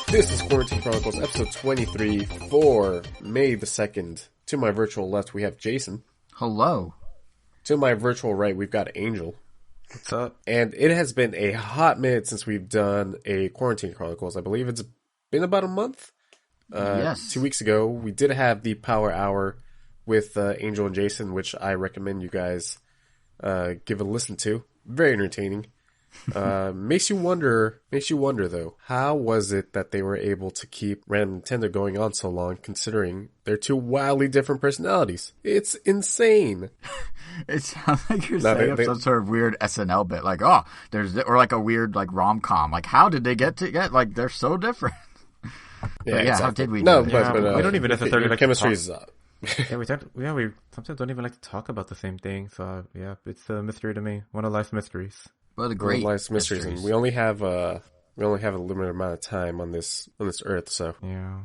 This is Quarantine Chronicles, episode 23 for May the 2nd. To my virtual left, we have Jason. Hello. To my virtual right, we've got Angel. What's up? And it has been a hot minute since we've done a Quarantine Chronicles. I believe it's been about a month. Yes. 2 weeks ago, we did have the Power Hour with Angel and Jason, which I recommend you guys give a listen to. Very entertaining. Makes you wonder though, how was it that they were able to keep Random Nintendo going on so long, considering they're two wildly different personalities? It's insane. It sounds like you're setting up some sort of weird SNL bit, like, or like a weird like rom-com. Like, how did they get like they're so different? Yeah, exactly. How did we? No, do but we don't even necessarily like chemistry to talk. is we sometimes don't even like to talk about the same thing. So it's a mystery to me. One of life's mysteries. What a great life's mysteries, and we only have a limited amount of time on this earth. So yeah.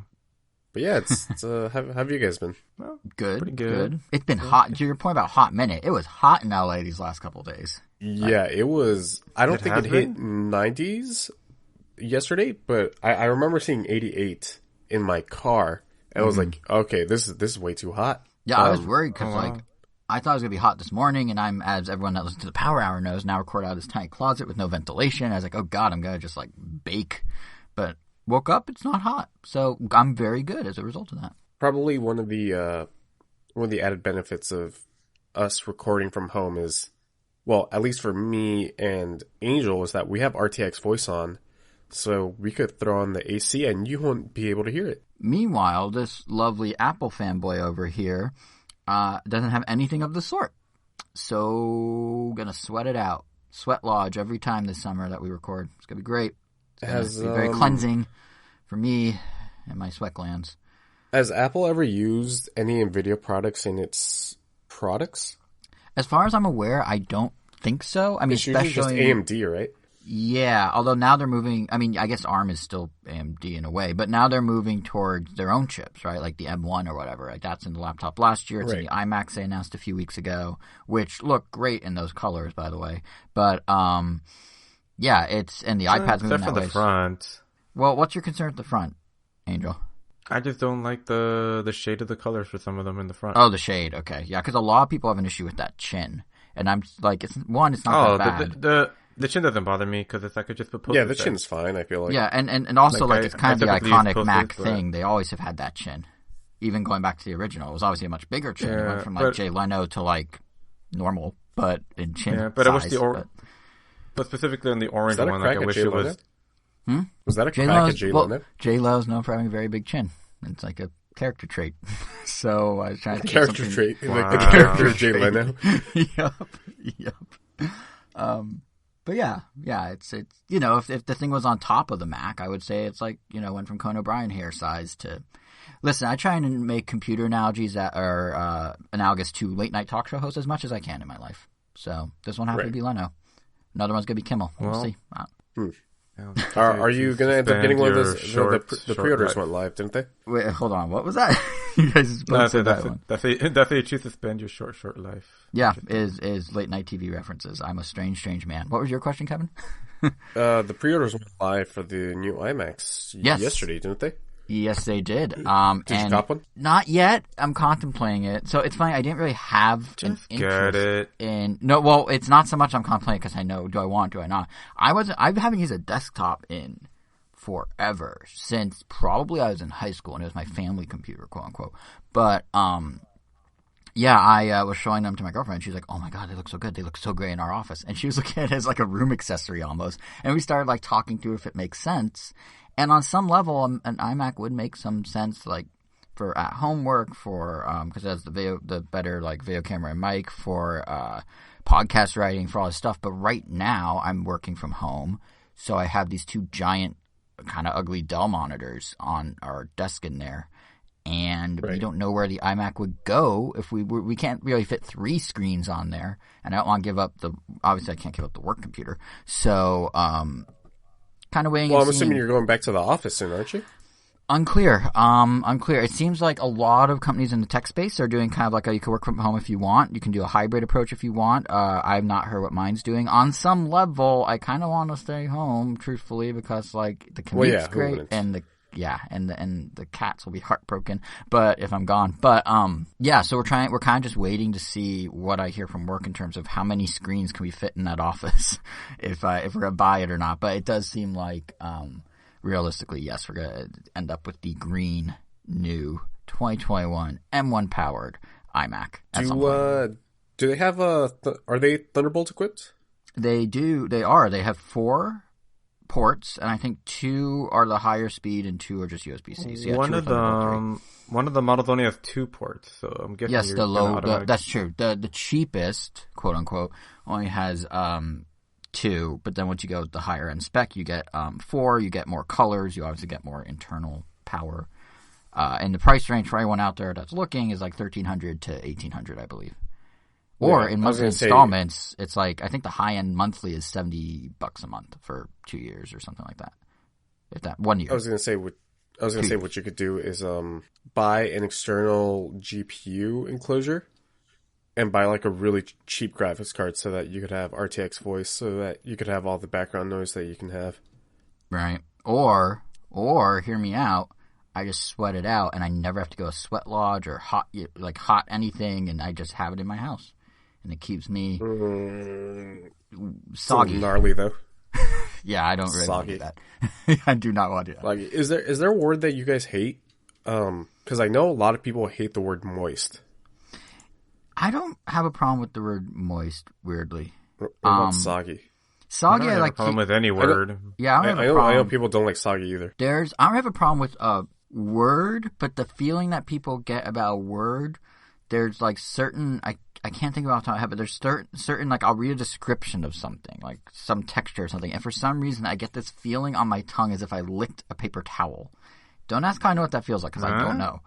But yeah, it's how have you guys been? Well, good. Pretty good. It's been hot. To your point about hot minute, it was hot in LA these last couple of days. Yeah, it was. I don't think it hit 90s yesterday, but I remember seeing 88 in my car, and I was like, okay, this is way too hot. Yeah, I was worried because I thought it was going to be hot this morning, and I'm, as everyone that listens to the Power Hour knows, now record out of this tiny closet with no ventilation. I was like, oh God, I'm going to just like bake. But woke up, it's not hot. So I'm very good as a result of that. Probably one of the added benefits of us recording from home is, well, at least for me and Angel, is that we have RTX voice on, so we could throw on the AC and you won't be able to hear it. Meanwhile, this lovely Apple fanboy over here doesn't have anything of the sort. So, gonna sweat it out. Sweat lodge every time this summer that we record. It's gonna be great. It's gonna be very cleansing for me and my sweat glands. Has Apple ever used any NVIDIA products in its products? As far as I'm aware, I don't think so. I mean, it's usually just AMD, right? Yeah, although now they're moving, I mean, I guess ARM is still AMD in a way, but now they're moving towards their own chips, right? Like the M1 or whatever. Like that's in the laptop last year. It's in the iMacs they announced a few weeks ago, which look great in those colors, by the way. But, yeah, it's, and the iPad's moving that way. Except for the front. Well, what's your concern at the front, Angel? I just don't like the shade of the colors for some of them in the front. Oh, the shade. Okay. Yeah, because a lot of people have an issue with that chin. And I'm like, it's not that bad. The chin doesn't bother me because I could just put post-its. Yeah, the chin's fine, I feel like. Yeah, and also it's kind of the iconic Mac thing. They always have had that chin. Even going back to the original, it was obviously a much bigger chin. It went from like Jay Leno to like normal, but in chin size. I wish but specifically on the orange one, like I wish it was. Was that a crack at Jay Leno? Jay Leno's known for having a very big chin. It's like a character trait. So I was trying to character trait. Wow. Like the character of Jay Leno. Yep. But yeah, it's you know, if the thing was on top of the Mac, I would say it's like, you know, went from Conan O'Brien hair size to. Listen, I try and make computer analogies that are analogous to late night talk show hosts as much as I can in my life. So this one happened to be Leno. Another one's gonna be Kimmel. We'll see. Are you going to end up getting one of those? The pre-orders went live, didn't they? Wait, hold on. What was that? You guys said that one. Definitely you choose to spend your short life. Yeah, is late night TV references. I'm a strange man. What was your question, Kevin? The pre-orders went live for the new iMacs yesterday, didn't they? Yes, they did. Did you cop one? Not yet. I'm contemplating it. So it's funny. I didn't really have an interest in. No, well, it's not so much I'm contemplating because I know. Do I want? Do I not? I haven't used a desktop in forever since probably I was in high school and it was my family computer, quote unquote. But yeah, I was showing them to my girlfriend. And she's like, "Oh my god, they look so good. They look so great in our office." And she was looking at it as like a room accessory almost. And we started like talking through if it makes sense. And on some level, an iMac would make some sense, like for at-home work, for because it has the better like video camera and mic, for podcast writing, for all this stuff. But right now, I'm working from home, so I have these two giant, kind of ugly Dell monitors on our desk in there, and we don't know where the iMac would go if we can't really fit 3 screens on there, and I don't want to give up obviously I can't give up the work computer, so. Kind of weighing. Well, I'm assuming you're going back to the office soon, aren't you? Unclear. Unclear. It seems like a lot of companies in the tech space are doing kind of like you can work from home if you want. You can do a hybrid approach if you want. I've not heard what mine's doing. On some level, I kind of want to stay home, truthfully, because like the commute's great and the cats will be heartbroken. But if I'm gone, so we're kind of just waiting to see what I hear from work in terms of how many screens can we fit in that office if we're gonna buy it or not. But it does seem like realistically, yes, we're going to end up with the green, new 2021 M1 powered iMac. Do they have are they Thunderbolt equipped? They do. They are. They have 4 ports, and I think 2 are the higher speed and 2 are just USB-C. So one of the models only has 2 ports, so I'm guessing that's true. The cheapest, quote unquote, only has 2, but then once you go with the higher end spec, you get 4. You get more colors. You obviously get more internal power. And the price range for anyone out there that's looking is like $1,300 to $1,800, I believe. Or in monthly installments, it's like I think the high end monthly is $70 a month for 2 years or something like that. If that 1 year. I was gonna say what you could do is buy an external GPU enclosure. And buy like a really cheap graphics card so that you could have RTX voice, so that you could have all the background noise that you can have. Right. Or hear me out. I just sweat it out, and I never have to go to sweat lodge or hot anything, and I just have it in my house, and it keeps me soggy. So gnarly though. Yeah, I don't really want to do that. I do not want to do that. Like, is there a word that you guys hate? Because I know a lot of people hate the word moist. I don't have a problem with the word moist, weirdly. What about soggy? Soggy, I don't have a problem with any word. I know people don't like soggy either. I don't have a problem with a word, but the feeling that people get about a word, there's like certain, I can't think about how I have, but there's certain, like I'll read a description of something, like some texture or something, and for some reason I get this feeling on my tongue as if I licked a paper towel. Don't ask how I know what that feels like, because I don't know.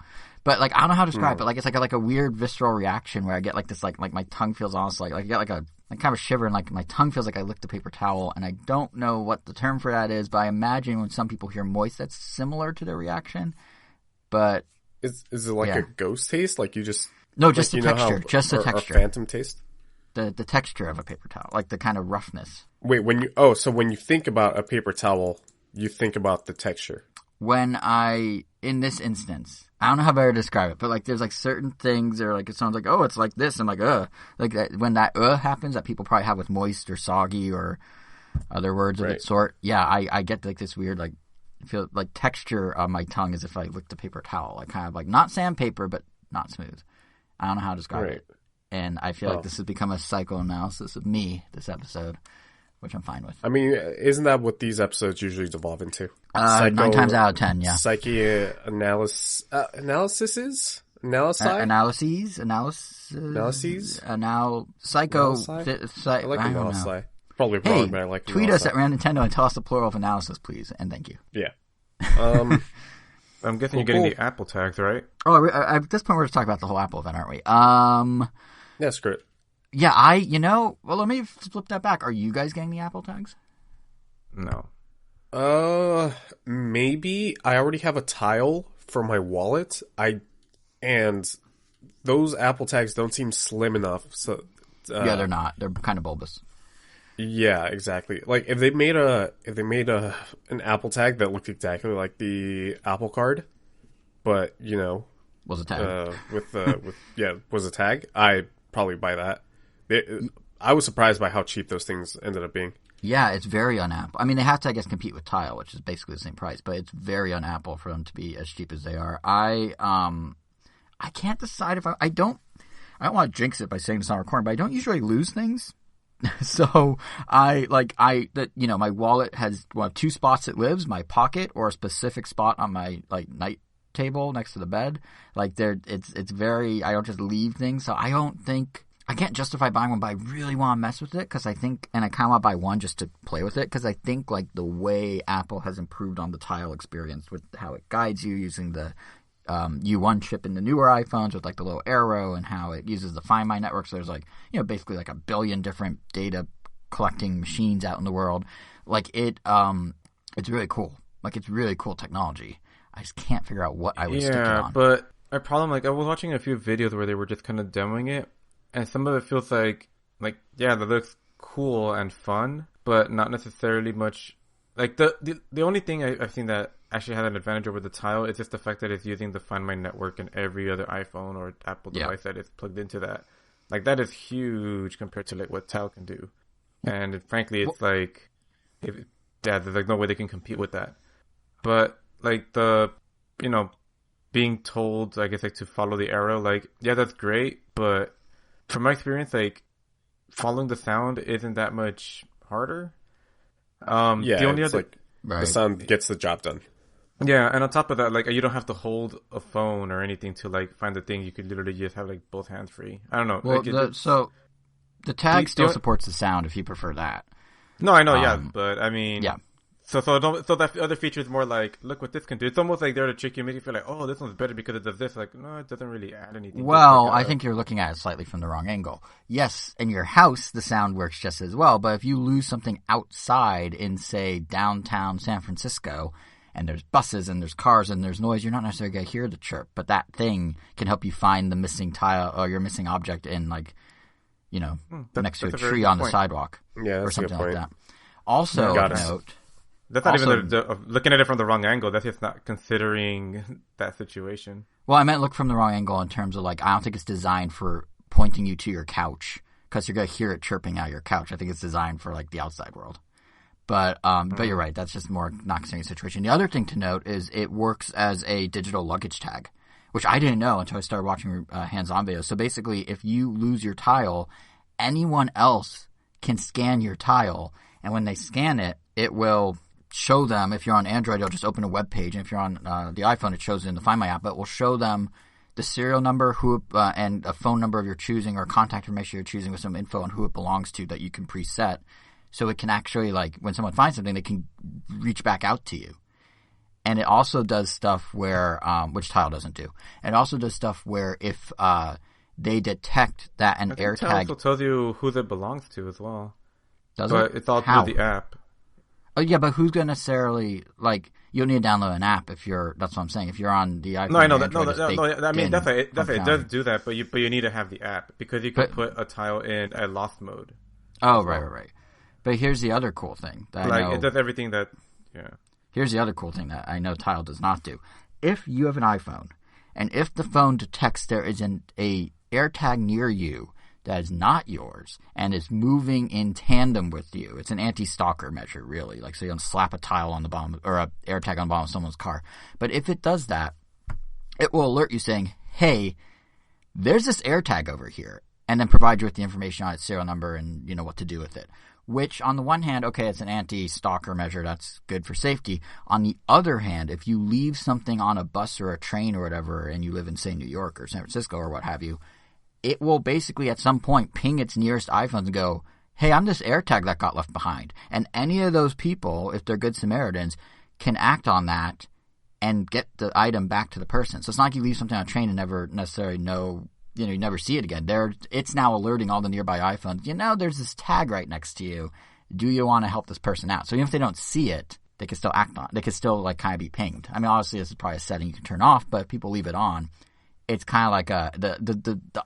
But like I don't know how to describe it. Like it's like a weird visceral reaction where I get like this like my tongue feels almost like I get like kind of a shiver, and like my tongue feels like I licked a paper towel, and I don't know what the term for that is. But I imagine when some people hear moist, that's similar to their reaction. But is it like a ghost taste? Like you just just the texture, just the texture, or phantom taste. The texture of a paper towel, like the kind of roughness. Wait, when you think about a paper towel, you think about the texture. In this instance, I don't know how better to describe it, but like there's like certain things that are like, it sounds like, oh, it's like this. I'm like, like that, when that happens that people probably have with moist or soggy or other words of its sort. Yeah, I get like this weird, like, feel like texture on my tongue as if I licked a paper towel. Like kind of like not sandpaper, but not smooth. I don't know how to describe it. And I feel like this has become a psychoanalysis of me, this episode, which I'm fine with. I mean, isn't that what these episodes usually devolve into? 9 times out of 10, yeah. Psyche analyses? Analyses? Psycho... I like analysis. Probably wrong, but I like tweet us at Rand Nintendo and tell us the plural of analysis, please, and thank you. Yeah. I'm guessing you're getting the Apple tags, right? Oh, at this point we're just talking about the whole Apple event, aren't we? Yeah, screw it. Yeah, well, let me flip that back. Are you guys getting the Apple tags? No. Maybe. I already have a tile for my wallet. And those Apple tags don't seem slim enough. So yeah, they're not. They're kind of bulbous. Yeah, exactly. Like if they made an Apple tag that looked exactly like the Apple Card, but was a tag was a tag, I'd probably buy that. I was surprised by how cheap those things ended up being. Yeah, it's very un-Apple. I mean, they have to, I guess, compete with Tile, which is basically the same price, but it's very un-Apple for them to be as cheap as they are. I can't decide if I don't want to jinx it by saying it's not recording, but I don't usually lose things. So my wallet has one of 2 spots it lives, my pocket or a specific spot on my like night table next to the bed. Like it's very, I don't just leave things. So I can't justify buying one, but I really want to mess with it because I think, and I kind of want to buy one just to play with it because I think like the way Apple has improved on the Tile experience with how it guides you using the U1 chip in the newer iPhones with like the little arrow and how it uses the Find My network. So there's like, basically like 1 billion different data collecting machines out in the world. Like it's really cool. Like it's really cool technology. I just can't figure out what I would stick it on. Yeah, but my problem, like, I was watching a few videos where they were just kind of demoing it, and some of it feels like, yeah, that looks cool and fun, but not necessarily much. Like, the only thing I've seen that actually had an advantage over the Tile is just the fact that it's using the Find My network in every other iPhone or Apple device that is plugged into that. Like, that is huge compared to, like, what Tile can do. And frankly, it's there's like no way they can compete with that. But, like, being told, I guess, like, to follow the arrow, like, yeah, that's great, but from my experience, like, following the sound isn't that much harder. The only other, the sound gets the job done. Yeah, and on top of that, like, you don't have to hold a phone or anything to, like, find the thing. You could literally just have, like, both hands free. I don't know. Well, so the tag still supports the sound if you prefer that. No, I know, yeah, but I mean, yeah. So that other feature is more like, look what this can do. It's almost like they're to trick you, make you feel like, oh, this one's better because it does this. Like, no, it doesn't really add anything. Well, I think you're looking at it slightly from the wrong angle. Yes, in your house, the sound works just as well, but if you lose something outside in, say, downtown San Francisco, and there's buses and there's cars and there's noise, you're not necessarily going to hear the chirp, but that thing can help you find the missing tile or your missing object in, like, next to a tree on the sidewalk. Yeah, or that's something a good point. like that. Also, note... That's not even looking at it from the wrong angle. That's just not considering that situation. Well, I meant look from the wrong angle in terms of, like, I don't think it's designed for pointing you to your couch because you're going to hear it chirping out your couch. I think it's designed for, like, the outside world. But you're right. That's just more not considering the situation. The other thing to note is it works as a digital luggage tag, which I didn't know until I started watching hands-on videos. So basically, if you lose your tile, anyone else can scan your tile. And when they scan it, it will show them, if you're on Android, it'll just open a web page, and if you're on the iPhone, it shows it in the Find My app, but it will show them the serial number and a phone number of your choosing or contact information you're choosing with some info on who it belongs to that you can preset. So it can actually, like, when someone finds something, they can reach back out to you. And it also does stuff where, which Tile doesn't do. And it also does stuff where if they detect that an AirTag... Tile also tells you who that belongs to as well. Does but it? It's all through the app. Oh, yeah, but who's going to necessarily, like, you'll need to download an app if you're, that's what I'm saying, if you're on the iPhone. No, I know that, I mean, definitely, it does do that, but you need to have the app, because you can put a tile in a lost mode. Oh, right. But here's the other cool thing that I know. It does everything that, yeah. Here's the other cool thing that I know Tile does not do. If you have an iPhone, and if the phone detects there is a AirTag near you that is not yours and is moving in tandem with you. It's an anti-stalker measure, really. Like, so you don't slap a tile on the bottom or a AirTag on the bottom of someone's car. But if it does that, it will alert you saying, hey, there's this AirTag over here, and then provide you with the information on its serial number and, what to do with it. Which, on the one hand, okay, it's an anti-stalker measure. That's good for safety. On the other hand, if you leave something on a bus or a train or whatever, and you live in, say, New York or San Francisco or what have you, it will basically at some point ping its nearest iPhones and go, hey, I'm this AirTag that got left behind. And any of those people, if they're good Samaritans, can act on that and get the item back to the person. So it's not like you leave something on a train and never necessarily know, you never see it again. It's now alerting all the nearby iPhones, there's this tag right next to you. Do you want to help this person out? So even if they don't see it, they can still act on it. They can still, like, kind of be pinged. I mean, obviously this is probably a setting you can turn off, but if people leave it on, it's kind of like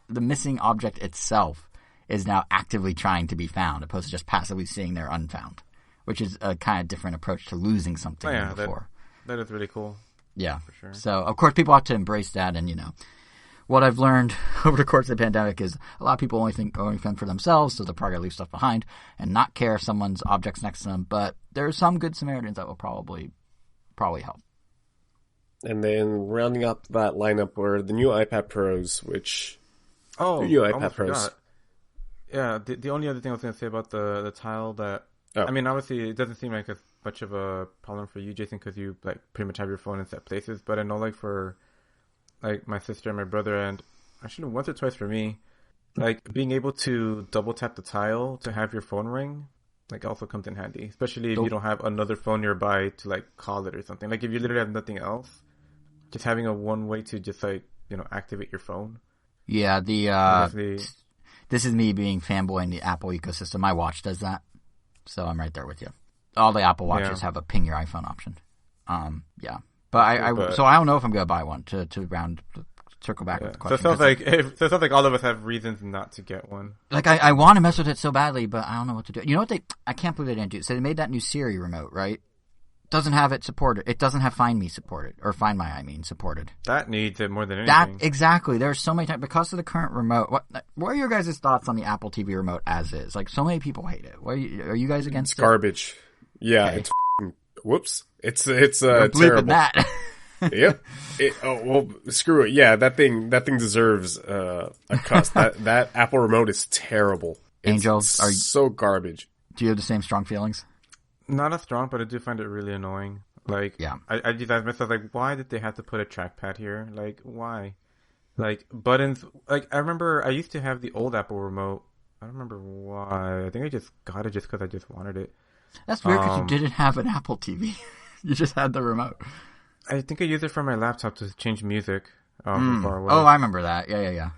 the missing object itself is now actively trying to be found, opposed to just passively seeing they're unfound, which is a kind of different approach to losing something than before. That is really cool. Yeah, for sure. So of course people have to embrace that, and what I've learned over the course of the pandemic is a lot of people only think for themselves, so they'll probably leave stuff behind and not care if someone's object's next to them. But there are some good Samaritans that will probably help. And then rounding up that lineup were the new iPad Pros, which... Oh, new iPad Pros. Forgot. Yeah, the only other thing I was going to say about the Tile that... Oh. I mean, obviously, it doesn't seem like as much of a problem for you, Jason, because you, like, pretty much have your phone in set places. But I know, like, for, like, my sister and my brother, and actually once or twice for me, like, being able to double tap the Tile to have your phone ring, like, also comes in handy. Especially if you don't have another phone nearby to, like, call it or something. Like, if you literally have nothing else, just having a one way to just, like, activate your phone. Yeah, this is me being fanboy in the Apple ecosystem. My watch does that. So I'm right there with you. All the Apple Watches have a ping your iPhone option. Yeah. But so I don't know if I'm gonna buy one to circle back with the question. So it sounds like all of us have reasons not to get one. Like I want to mess with it so badly, but I don't know what to do. You know what I can't believe they didn't do. So they made that new Siri remote, right? Doesn't have it supported. It doesn't have Find Me supported, or Find My, I mean, supported. That needs it more than anything. Exactly. There's so many times because of the current remote. What are your guys' thoughts on the Apple TV remote as is? Like, so many people hate it. Are you guys against it? It's garbage. Yeah, okay. Whoops. It's terrible. That. Yep. Well, screw it. Yeah, that thing deserves a cuss. that Apple remote is terrible. Angel, it's so garbage. Do you have the same strong feelings? Not as strong, but I do find it really annoying. Like, yeah. I just ask myself, like, why did they have to put a trackpad here? Like, why? Like, buttons. Like, I remember I used to have the old Apple remote. I don't remember why. I think I just got it just because I just wanted it. That's weird because you didn't have an Apple TV. You just had the remote. I think I used it for my laptop to change music from far away. Oh, I remember that. Yeah.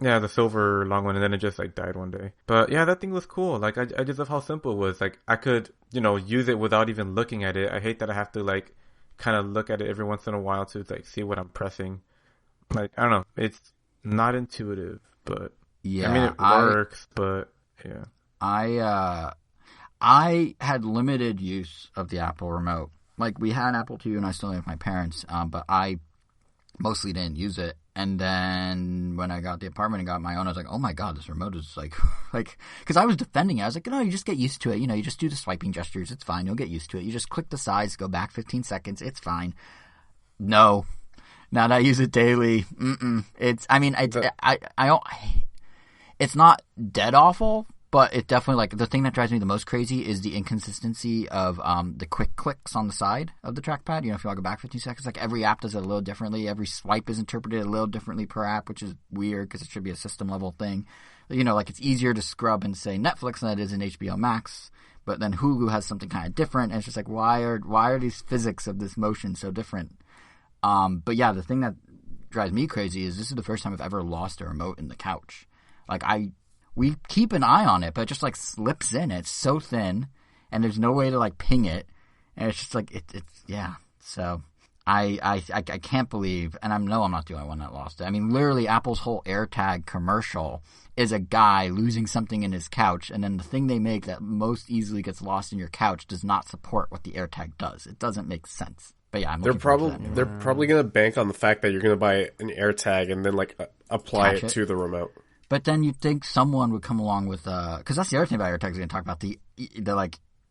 Yeah, the silver long one, and then it just like died one day. But yeah, that thing was cool. Like I just love how simple it was. Like I could, use it without even looking at it. I hate that I have to like kind of look at it every once in a while to like see what I'm pressing. Like I don't know, it's not intuitive, but yeah, I mean it works. But yeah, I had limited use of the Apple remote. Like we had an Apple TV and I still live with my parents, but I mostly didn't use it. And then when I got the apartment and got my own, I was like, oh my God, this remote is like, because I was defending it. I was like, no, you just get used to it. You just do the swiping gestures. It's fine. You'll get used to it. You just click the sides, go back 15 seconds. It's fine. No. Now that I use it daily, it's not dead awful, but it definitely, like, the thing that drives me the most crazy is the inconsistency of the quick clicks on the side of the trackpad. If you want to go back 15 seconds, like, every app does it a little differently. Every swipe is interpreted a little differently per app, which is weird because it should be a system-level thing. Like, it's easier to scrub and say Netflix than it is in HBO Max, but then Hulu has something kind of different, and it's just like, why are these physics of this motion so different? But yeah, the thing that drives me crazy is this is the first time I've ever lost a remote in the couch. Like, we keep an eye on it, but it just like slips in. It's so thin, and there's no way to like ping it, and it's just like it's yeah. So I can't believe, and I'm not the only one that lost it. I mean, literally, Apple's whole AirTag commercial is a guy losing something in his couch, and then the thing they make that most easily gets lost in your couch does not support what the AirTag does. It doesn't make sense. But yeah, they're probably gonna bank on the fact that you're gonna buy an AirTag and then like apply it to the remote. But then you'd think someone would come along with because that's the other thing about AirTags. We're going to talk about the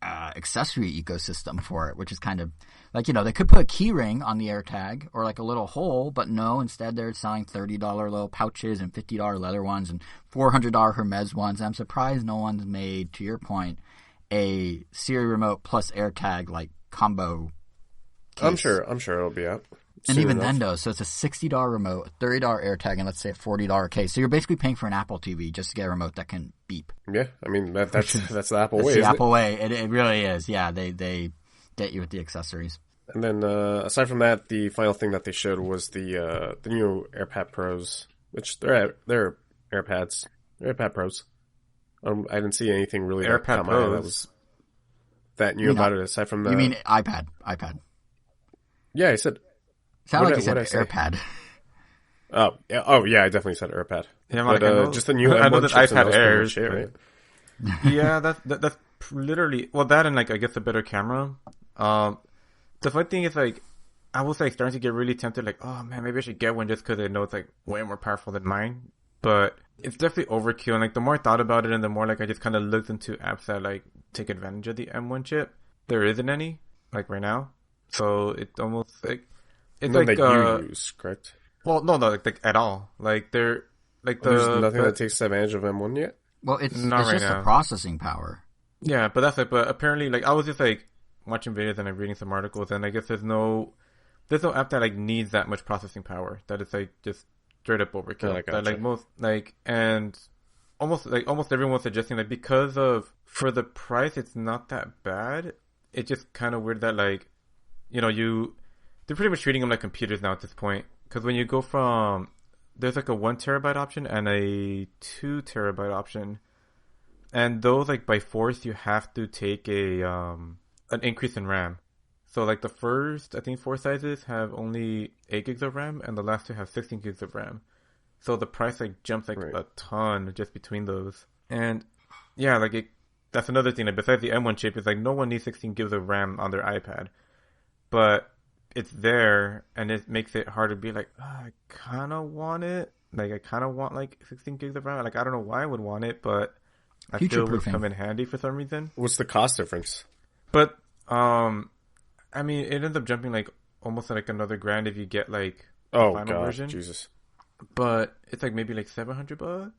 accessory ecosystem for it, which is kind of like they could put a key ring on the AirTag or like a little hole, but no. Instead, they're selling $30 little pouches and $50 leather ones and $400 Hermes ones. And I'm surprised no one's made, to your point, a Siri remote plus AirTag like combo case. I'm sure it'll be out. And even then, though, so it's a $60 remote, a $30 AirTag, and let's say a $40 case. So you're basically paying for an Apple TV just to get a remote that can beep. Yeah, I mean that's the Apple way. That's the Apple way. It really is. Yeah, they get you with the accessories. And then aside from that, the final thing that they showed was the new AirPad Pros, which they're AirPads, they're AirPad Pros. I didn't see anything really AirPad Pros that was that new about it. Aside from that, you mean iPad? Yeah, I said. Sounded like you said AirPad. Oh yeah, I definitely said AirPad. Yeah, but just the new I know that iPad Airs. Shit, right? Yeah, that's literally that, and like I guess a better camera. The funny thing is like I was like starting to get really tempted, like, oh man, maybe I should get one just because I know it's like way more powerful than mine. But it's definitely overkill. And like the more I thought about it, and the more like I just kind of looked into apps that like take advantage of the M1 chip, there isn't any like right now. So it's almost like. It's none like that you use, correct? Well, no, like at all. Like they're like there's nothing that takes advantage of M1 yet. Well, it's just the processing power. Yeah, but that's like. But apparently, like I was just like watching videos and like reading some articles, and I guess there's no app that like needs that much processing power. That it's like just straight up overkill. Yeah, that like most like and almost everyone's suggesting like because of for the price, it's not that bad. It's just kind of weird that like they're pretty much treating them like computers now at this point. Because when you go from... There's like a 1 terabyte option and a 2 terabyte option. And those, like, by force, you have to take an increase in RAM. So like the first, I think 4 sizes have only 8 gigs of RAM, and the last 2 have 16 gigs of RAM. So the price like jumps like a ton just between those. And yeah, like that's another thing. Like besides the M1 chip, is like no one needs 16 gigs of RAM on their iPad, but it's there, and it makes it hard to be like, oh, I kind of want it. Like I kind of want like 16 gigs of RAM. Like I don't know why I would want it, but I feel it would come in handy for some reason. What's the cost difference? But I mean, it ends up jumping like almost like another grand if you get like the final version. Jesus! But it's like maybe like $700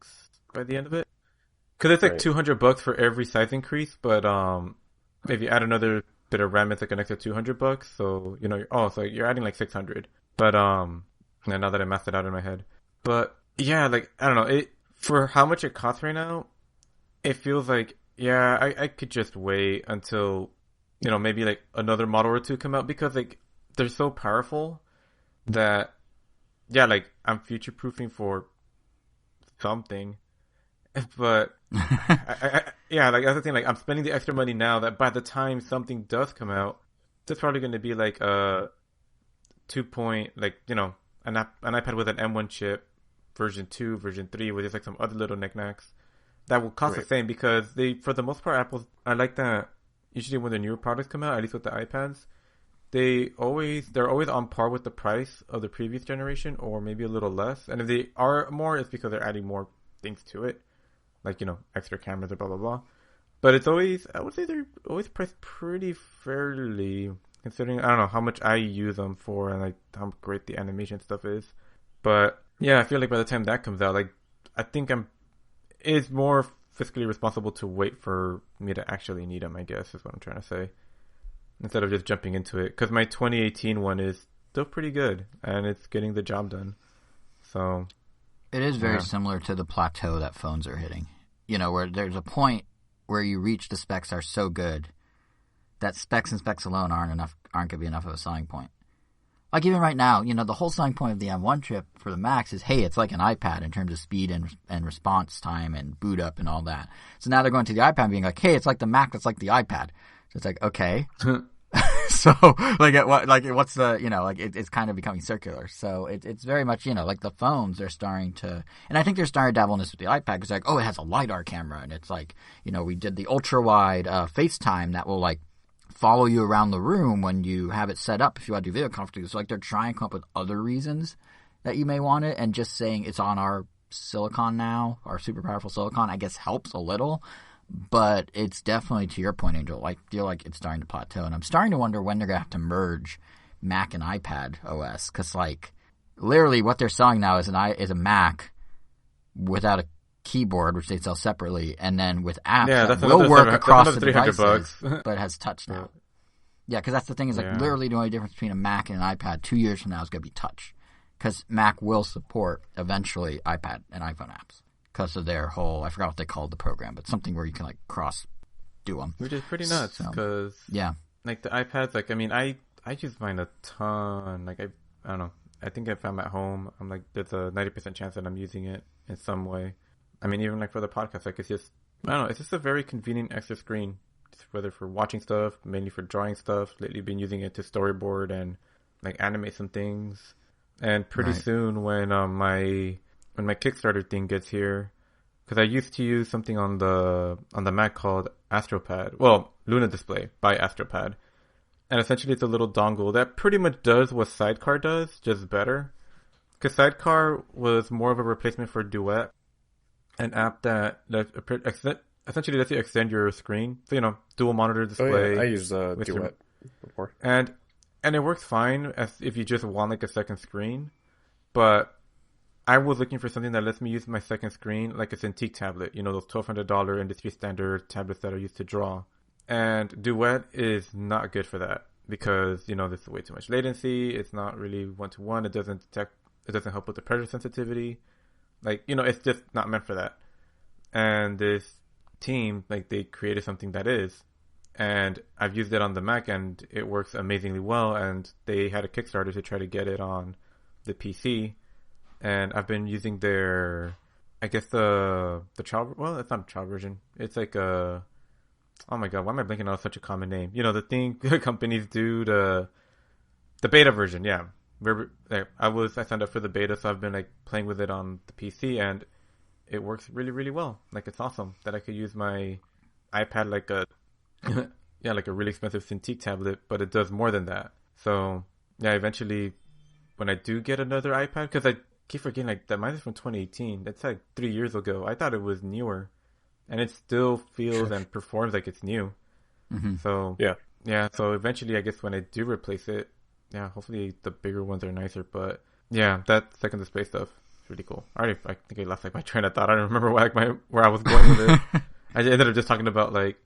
by the end of it, because it's like $200 for every size increase. But if you add another bit of RAM, it's like an extra $200. So so you're adding like 600. But now that I mapped it out in my head, but yeah, like I don't know, it for how much it costs right now, it feels like I could just wait until maybe like another model or two come out, because like they're so powerful that like I'm future proofing for something. But like that's the thing, like I'm spending the extra money now that by the time something does come out, it's probably going to be like a 2 point, like an iPad with an M1 chip, version 2, version 3, with just like some other little knickknacks that will cost the same, because they, for the most part, Apple, I like that usually when the newer products come out, at least with the iPads, they're always on par with the price of the previous generation, or maybe a little less. And if they are more, it's because they're adding more things to it, like extra cameras or blah blah blah. But it's always, I would say they're always priced pretty fairly, considering I don't know how much I use them for and like how great the animation stuff is. But yeah, I feel like by the time that comes out, like I think it's more fiscally responsible to wait for me to actually need them, I guess is what I'm trying to say, instead of just jumping into it, because my 2018 one is still pretty good and it's getting the job done. So it is very similar to the plateau that phones are hitting, where there's a point where you reach the specs are so good that specs and specs alone aren't going to be enough of a selling point. Like even right now, the whole selling point of the M1 chip for the Max is, hey, it's like an iPad in terms of speed and response time and boot up and all that. So now they're going to the iPad being like, hey, it's like the Mac that's like the iPad. So it's like, okay. So what's the, it's kind of becoming circular. So it's very much, like the phones, they're starting to, and I think they're starting to dabble in this with the iPad, because like, oh, it has a LiDAR camera, and it's like, we did the ultra wide FaceTime that will like follow you around the room when you have it set up if you want to do video conferencing. So like they're trying to come up with other reasons that you may want it, and just saying it's on our silicon now, our super powerful silicon, I guess helps a little. But it's definitely, to your point, Angel, I feel like it's starting to plateau, and I'm starting to wonder when they're going to have to merge Mac and iPad OS, because like literally what they're selling now is is a Mac without a keyboard, which they sell separately, and then with apps that will work across the devices, but it has touch now. Yeah, because that's the thing, is like literally the only difference between a Mac and an iPad 2 years from now is going to be touch, because Mac will support eventually iPad and iPhone apps because of their whole, I forgot what they called the program, but something where you can like cross do them, which is pretty nuts. Because like the iPads, like I mean, I use mine a ton. Like I don't know. I think if I'm at home, I'm like, there's a 90% chance that I'm using it in some way. I mean, even like for the podcast, like it's just, I don't know, it's just a very convenient extra screen, whether for watching stuff, mainly for drawing stuff. Lately been using it to storyboard and like animate some things. And pretty soon when my Kickstarter thing gets here, because I used to use something on the Mac called AstroPad, well, Luna Display by AstroPad. And essentially it's a little dongle that pretty much does what Sidecar does, just better. Because Sidecar was more of a replacement for Duet, an app that essentially lets you extend your screen. So, dual monitor display. Oh, yeah. I used Duet before. And it works fine if you just want like a second screen. But I was looking for something that lets me use my second screen like a Cintiq tablet. Those $1,200 industry standard tablets that are used to draw. And Duet is not good for that because, there's way too much latency. It's not really one-to-one. It doesn't help with the pressure sensitivity. Like, it's just not meant for that. And this team, like, they created something that is. And I've used it on the Mac, and it works amazingly well. And they had a Kickstarter to try to get it on the PC. And I've been using their, I guess the trial, well, it's not a trial version. It's like a oh my god, why am I blanking on such a common name? You know, the thing companies do, the beta version, yeah. I signed up for the beta, so I've been like playing with it on the PC, and it works really, really well. Like, it's awesome that I could use my iPad like a like a really expensive Cintiq tablet, but it does more than that. So yeah, eventually when I do get another iPad, because I keep forgetting like that mine is from 2018. That's like 3 years ago. I thought it was newer, and it still feels and performs like it's new. Mm-hmm. So yeah. So eventually, I guess when I do replace it, yeah, hopefully the bigger ones are nicer. But yeah, that second display stuff is really cool. I think I lost like my train of thought. I don't remember where I was going with it. I ended up just talking about like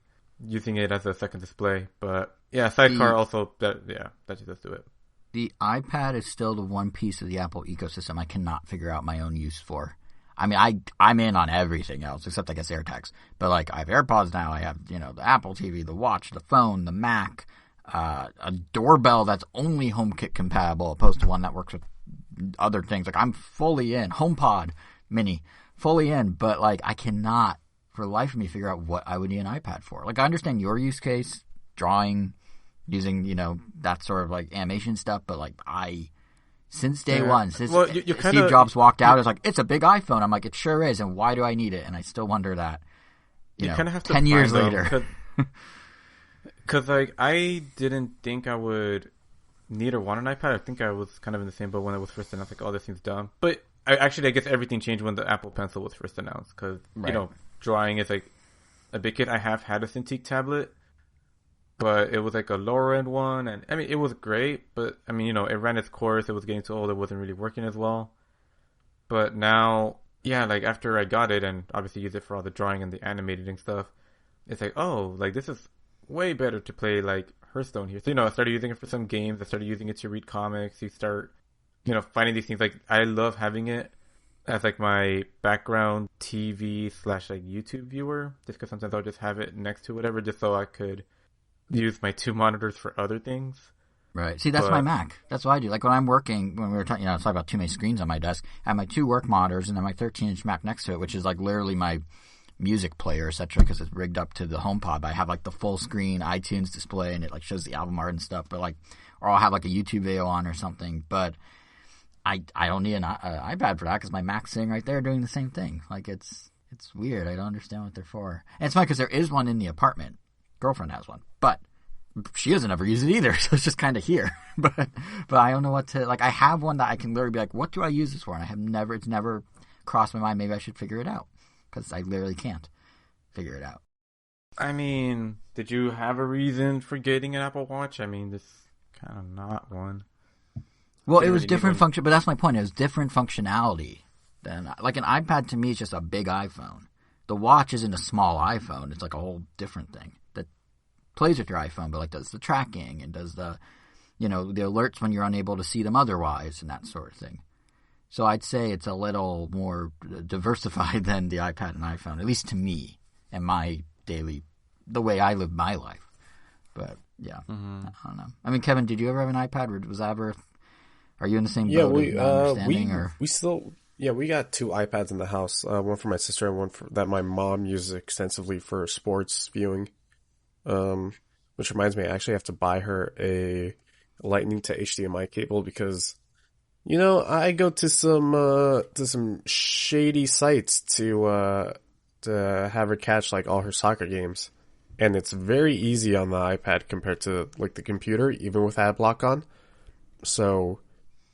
using it as a second display. But yeah, sidecar also. That should just do it. The iPad is still the one piece of the Apple ecosystem I cannot figure out my own use for. I mean, I'm in on everything else except I guess AirTags. But like, I have AirPods now. I have, you know, the Apple TV, the watch, the phone, the Mac, a doorbell that's only HomeKit compatible, opposed to one that works with other things. Like, I'm fully in. HomePod Mini, fully in. But like, I cannot, for the life of me, figure out what I would need an iPad for. Like, I understand your use case, drawing, using, you know, that sort of like animation stuff, but like, since day one, since Steve Jobs walked out, it's like, it's a big iPhone. I'm like, it sure is, and why do I need it? And I still wonder that, you know, have 10 years later. Because like, I didn't think I would need or want an iPad. I think I was kind of in the same boat when it was first announced, like, oh, this seems dumb. But I guess everything changed when the Apple Pencil was first announced, because, you know, drawing is like a big kid. I have had a Cintiq tablet, but it was like a lower end one, and I mean, it was great, but I mean, you know, it ran its course. It was getting too old. It wasn't really working as well. But now, yeah, like after I got it and obviously use it for all the drawing and the animating stuff, it's like, oh, like this is way better to play like Hearthstone here. So, you know, I started using it for some games. I started using it to read comics. You start, you know, finding these things. Like, I love having it as like my background TV / like YouTube viewer, just because sometimes I'll just have it next to whatever, just so I could use my two monitors for other things. Right. See, that's my Mac. That's what I do. Like, when I'm working, when we were talking, you know, it's about too many screens on my desk, I have my two work monitors and then my 13-inch Mac next to it, which is like literally my music player, etc., because it's rigged up to the HomePod. I have like the full screen iTunes display, and it like shows the album art and stuff. But like, or I'll have like a YouTube video on or something. But I don't need an iPad for that, because my Mac's sitting right there doing the same thing. Like, it's weird. I don't understand what they're for. And it's funny because there is one in the apartment. Girlfriend has one, but she doesn't ever use it either, so it's just kind of here. but I don't know what to, like, I have one that I can literally be like, what do I use this for? And it's never crossed my mind, maybe I should figure it out, because I literally can't figure it out. I mean, did you have a reason for getting an Apple Watch? I mean, this kind of not one. Well, it was different function, but that's my point. It was different functionality than, like, an iPad to me is just a big iPhone. The watch isn't a small iPhone. It's like a whole different thing that plays with your iPhone, but like does the tracking and does the, you know, the alerts when you're unable to see them otherwise and that sort of thing. So I'd say it's a little more diversified than the iPad and iPhone, at least to me and my the way I live my life. But yeah, I don't know. I mean, Kevin, did you ever have an iPad? Or was that ever? Are you in the same boat? We got two iPads in the house. One for my sister and one that my mom uses extensively for sports viewing. Which reminds me, I actually have to buy her a Lightning to HDMI cable, because, you know, I go to some shady sites to have her catch like all her soccer games, and it's very easy on the iPad compared to like the computer, even with ad block on. So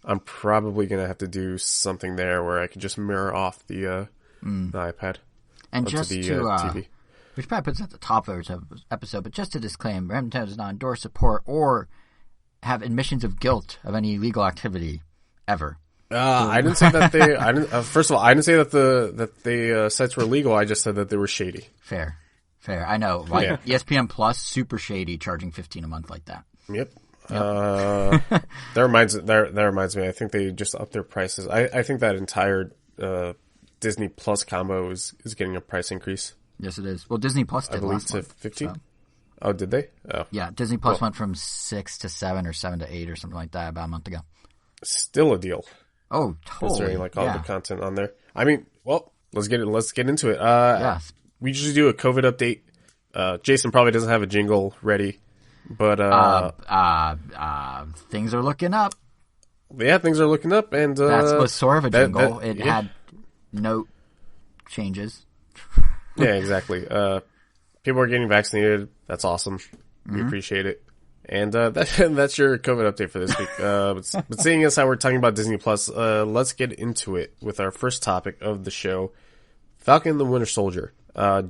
I'm probably gonna have to do something there where I can just mirror off the iPad and onto just the to TV. Which probably puts at the top of every episode, but just to disclaim, Remington does not endorse, support, or have admissions of guilt of any illegal activity ever. I didn't say that they. I didn't. First of all, I didn't say that the sites were illegal. I just said that they were shady. Fair. I know. Like, yeah. ESPN Plus, super shady, charging $15 a month like that. Yep. That reminds me. I think they just upped their prices. I think that entire Disney Plus combo is getting a price increase. Yes, it is. Well, Disney Plus did, I believe, to 15. So. Oh, did they? Oh, yeah. Disney Plus went from 6 to 7 or 7 to 8 or something like that about a month ago. Still a deal. Oh, totally. Considering like all the content on there. I mean, well, let's get into it. Yes. We usually do a COVID update Jason probably doesn't have a jingle ready, but things are looking up. Yeah, things are looking up, and that was sort of a jingle. It had note changes. Yeah, exactly. People are getting vaccinated. That's awesome. We appreciate it. And that's your COVID update for this week. But seeing as how we're talking about Disney Plus, let's get into it with our first topic of the show. Falcon and the Winter Soldier.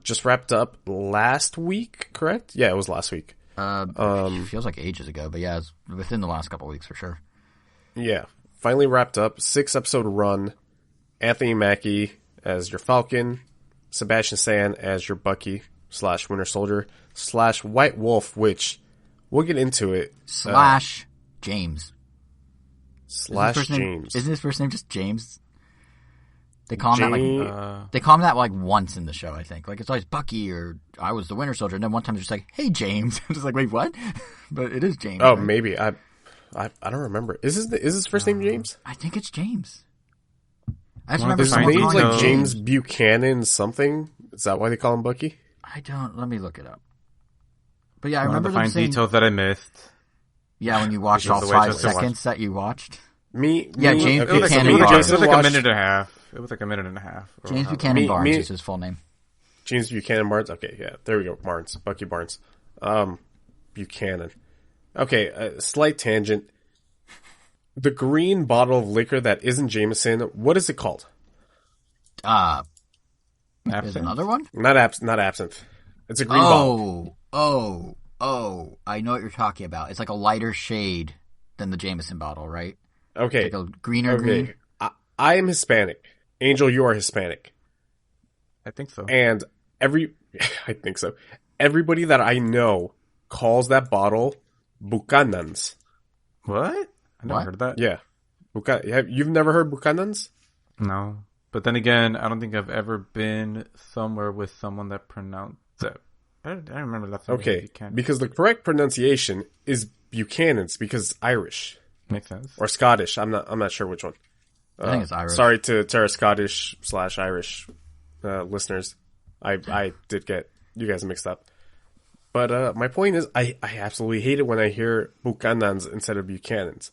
Just wrapped up last week, correct? Yeah, it was last week. Feels like ages ago, but yeah, it's within the last couple of weeks for sure. Yeah, finally wrapped up. 6-episode run. Anthony Mackie as your Falcon. Sebastian Stan as your Bucky / Winter Soldier / White Wolf, which we'll get into it. / James. / James. Isn't his first name just James? They call him that they call him that like once in the show, I think. Like it's always Bucky or I was the Winter Soldier, and then one time they're just like, "Hey James." I'm just like, "Wait, what?" But it is James. Oh, right? maybe I don't remember. Is his first name James? I think it's James. I just remember his name's like James Buchanan something. Is that why they call him Bucky? I don't. Let me look it up. But yeah, I remember them the fine saying, details that I missed. Yeah, when you watched all 5 seconds that you watched. James Buchanan It Barnes. was like a minute and a half. It was like a minute and a half. James Buchanan Barnes is his full name. James Buchanan Barnes. Okay, yeah, there we go. Barnes, Bucky Barnes, Buchanan. Okay, slight tangent. The green bottle of liquor that isn't Jameson. What is it called? There's another one. Not absinthe. It's a green bottle. Oh! I know what you're talking about. It's like a lighter shade than the Jameson bottle, right? Okay, like a greener green. I am Hispanic. Angel, you are Hispanic. I think so. And I think so. Everybody that I know calls that bottle Buchanan's. What? I never heard that. Yeah. You've never heard Buchanan's? No. But then again, I don't think I've ever been somewhere with someone that pronounced it. I don't remember last time. Okay, because the correct pronunciation is Buchanan's because it's Irish. Makes sense. Or Scottish. I'm not sure which one. I think it's Irish. Sorry to our Scottish / Irish listeners. I did get you guys mixed up. But my point is, I absolutely hate it when I hear Buchanan's instead of Buchanan's.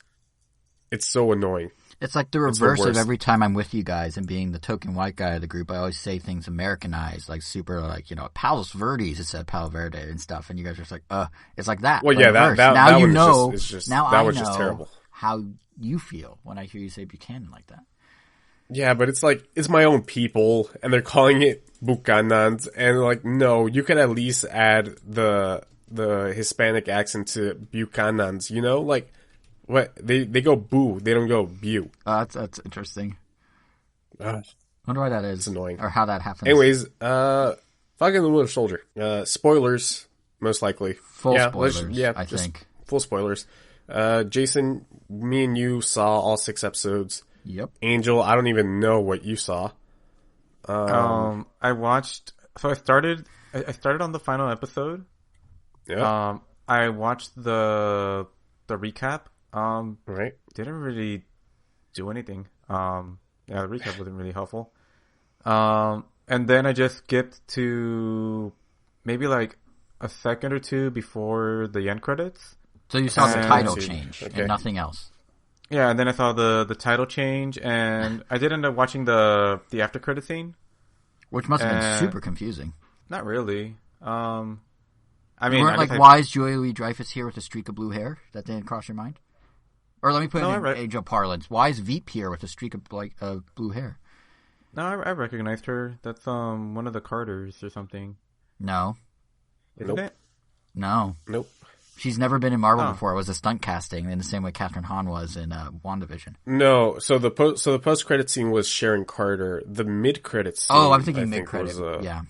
It's so annoying. It's like the reverse of every time I'm with you guys and being the token white guy of the group. I always say things Americanized, like super, like, Palos Verdes instead Palo Verde and stuff. And you guys are just like, it's like that. Well, yeah, that now you know. That was just terrible. How you feel when I hear you say Buchanan like that. Yeah, but it's like, it's my own people, and they're calling it Buchanan's, and like, no, you could at least add the Hispanic accent to Buchanan's, like, what, they go boo, they don't go bu. That's interesting. Wonder why that is. It's annoying. Or how that happens. Anyways, Falcon and the Winter Soldier. Spoilers, most likely. Full spoilers, I think. Full spoilers. Jason, me and you saw all 6 episodes. Yep. Angel, I don't even know what you saw. I watched. So I started on the final episode. Yeah. I watched the recap. Right. Didn't really do anything. The recap wasn't really helpful. And then I just skipped to maybe like a second or two before the end credits. So you saw the title change and nothing else. Yeah, and then I saw the title change, and I did end up watching the after credit scene, which must have been super confusing. Not really. I mean, you weren't why is Julia Louis-Dreyfus here with a streak of blue hair? That didn't cross your mind? Or let me put it in Angel parlance. Why is Veep here with a streak of blue hair? No, I recognized her. That's one of the Carters or something. No. Isn't it? No. Nope. She's never been in Marvel before. It was a stunt casting in the same way Catherine Hahn was in WandaVision. No, so the post credit scene was Sharon Carter. The mid credit scene. Oh, I'm thinking mid credit. Yeah.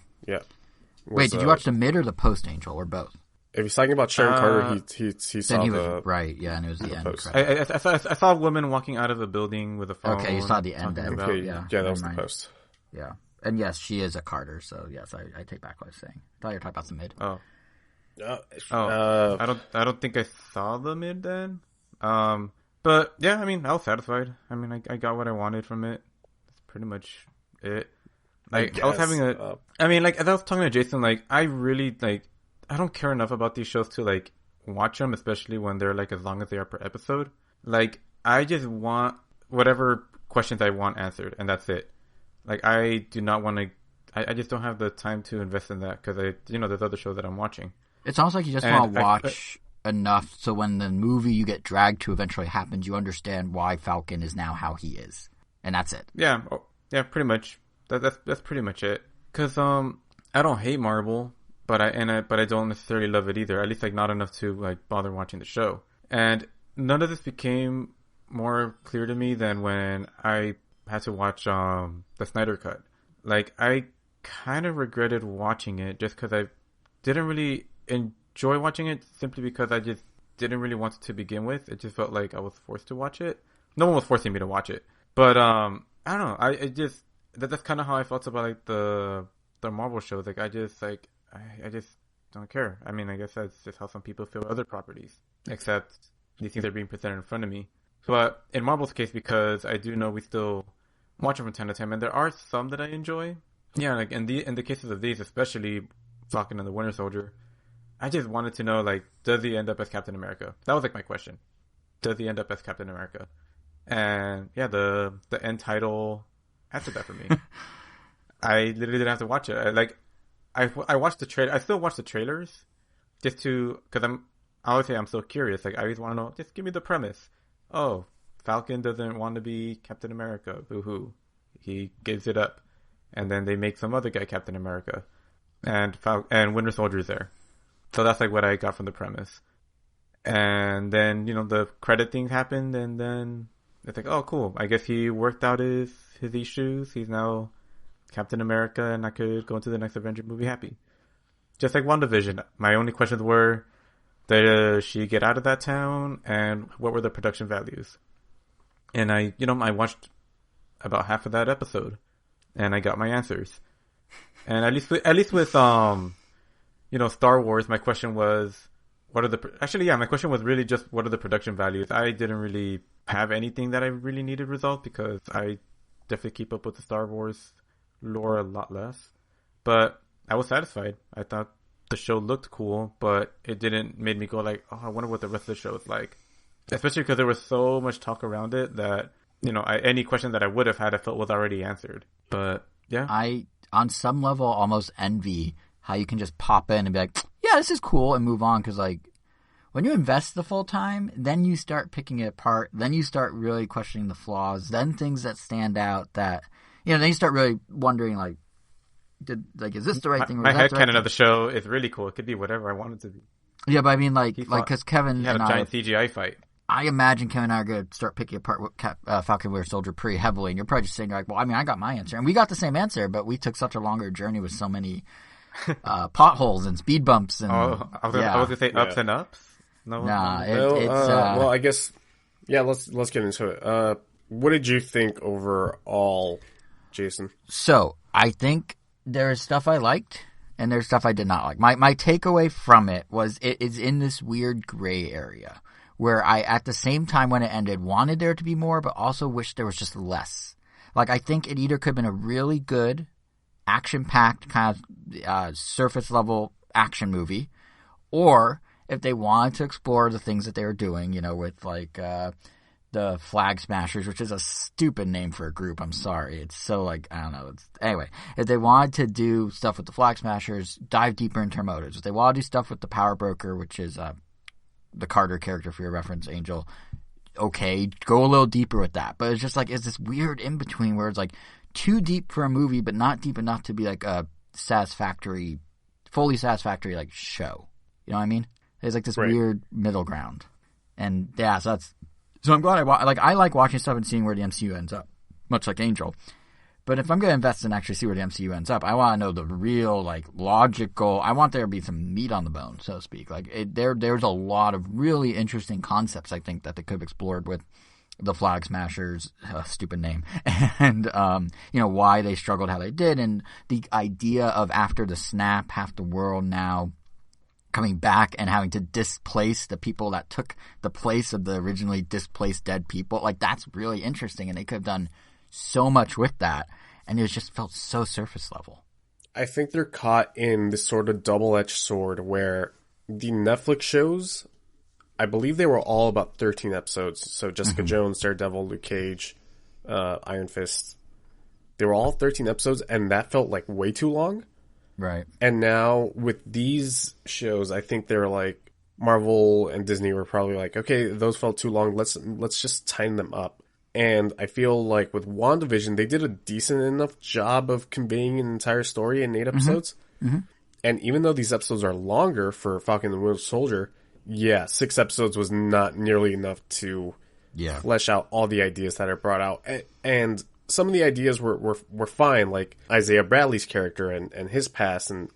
Wait, did you watch the mid or the post, Angel, or both? If he's talking about Sharon Carter, he saw the right. Yeah, and it was the end. Post. I saw a woman walking out of a building with a phone. Okay, you saw the end. Okay, yeah, that was the post. Yeah, and yes, she is a Carter. So yes, I take back what I was saying. I thought you were talking about the mid. I don't think I saw the mid then. But yeah, I mean, I was satisfied. I mean, I got what I wanted from it. That's pretty much it. Like, I was having I mean, like, as I was talking to Jason, like, I really, like, I don't care enough about these shows to like watch them, especially when they're like as long as they are per episode. Like, I just want whatever questions I want answered, and that's it. Like, I do not want to. I just don't have the time to invest in that because there's other shows that I'm watching. It's almost like you just want to watch enough so when the movie you get dragged to eventually happens, you understand why Falcon is now how he is, and that's it. Yeah, pretty much. That's pretty much it. Because I don't hate Marvel, but I don't necessarily love it either. At least like not enough to like bother watching the show. And none of this became more clear to me than when I had to watch the Snyder Cut. Like, I kind of regretted watching it just because I didn't really enjoy watching it simply because I just didn't really want it to begin with. It just felt like I was forced to watch it. No one was forcing me to watch it. But I don't know. That's kind of how I felt about like the Marvel shows. Like, I just don't care. I mean, I guess that's just how some people feel with other properties. Except these things are being presented in front of me. But in Marvel's case, because I do know we still watch them from time to time, and there are some that I enjoy. Yeah, like in the cases of these, especially Falcon and the Winter Soldier, I just wanted to know, like, does he end up as Captain America? That was like my question. Does he end up as Captain America? And yeah, the end title answered that for me. I literally didn't have to watch it. I watched the trailer. I still watch the trailers just to, because I'm so curious. Like, I always want to know, just give me the premise. Oh, Falcon doesn't want to be Captain America. Boo-hoo. He gives it up. And then they make some other guy Captain America. And Winter Soldier's there. So that's like what I got from the premise. And then, the credit thing happened, and then it's like, oh, cool. I guess he worked out his issues. He's now Captain America, and I could go into the next Avenger movie happy. Just like WandaVision. My only questions were, did she get out of that town, and what were the production values? And I watched about half of that episode, and I got my answers. And at least with Star Wars, my question was, my question was really just what are the production values? I didn't really have anything that I really needed resolved because I definitely keep up with the Star Wars lore a lot less. But I was satisfied. I thought the show looked cool, but it didn't make me go like, oh, I wonder what the rest of the show is like. Especially because there was so much talk around it that, any question that I would have had, I felt was already answered. But yeah. I, on some level, almost envy how you can just pop in and be like, yeah, this is cool, and move on. Because, like, when you invest the full time, then you start picking it apart. Then you start really questioning the flaws. Then things that stand out that, then you start really wondering, like, is this the right thing? My headcanon of the show is really cool. It could be whatever I want it to be. Yeah, but I mean, because Kevin had a giant CGI fight. I imagine Kevin and I are going to start picking apart Falcon Winter Soldier pretty heavily, and you're probably just saying, like, well, I mean, I got my answer. And we got the same answer, but we took such a longer journey with so many potholes and speed bumps. And, I was going to say ups and ups. Well, I guess, let's get into it. What did you think overall, Jason? So, I think there's stuff I liked, and there's stuff I did not like. My takeaway from it was it is in this weird gray area where I, at the same time when it ended, wanted there to be more, but also wished there was just less. Like, I think it either could have been a really good, action-packed, kind of surface-level action movie, or if they wanted to explore the things that they were doing, with, like, the Flag Smashers, which is a stupid name for a group, I'm sorry. It's so, like, I don't know. Anyway, if they wanted to do stuff with the Flag Smashers, dive deeper into their motives. If they want to do stuff with the Power Broker, which is the Carter character for your reference, Angel, okay, go a little deeper with that. But it's just like, it's this weird in-between where it's like too deep for a movie, but not deep enough to be like a fully satisfactory like show. You know what I mean? There's like this weird middle ground. And yeah, so I'm glad I like watching stuff and seeing where the MCU ends up, much like Angel. But if I'm going to invest and actually see where the MCU ends up, I want to know the real, like, logical. I want there to be some meat on the bone, so to speak. Like, there's a lot of really interesting concepts, I think, that they could have explored with the Flag Smashers, stupid name, and why they struggled how they did, and the idea of after the snap, half the world now coming back and having to displace the people that took the place of the originally displaced dead people. Like, that's really interesting, and they could have done so much with that, and it just felt so surface level. I think they're caught in this sort of double-edged sword where the Netflix shows, I believe they were all about 13 episodes. So Jessica Jones, Daredevil, Luke Cage, Iron Fist. They were all 13 episodes, and that felt like way too long. Right. And now with these shows, I think they're like, Marvel and Disney were probably like, okay, those felt too long. Let's just tighten them up. And I feel like with WandaVision, they did a decent enough job of conveying an entire story in 8 episodes. And even though these episodes are longer for Falcon and the Winter Soldier, 6 episodes was not nearly enough to flesh out all the ideas that are brought out. And some of the ideas were fine, like Isaiah Bradley's character and his past. And,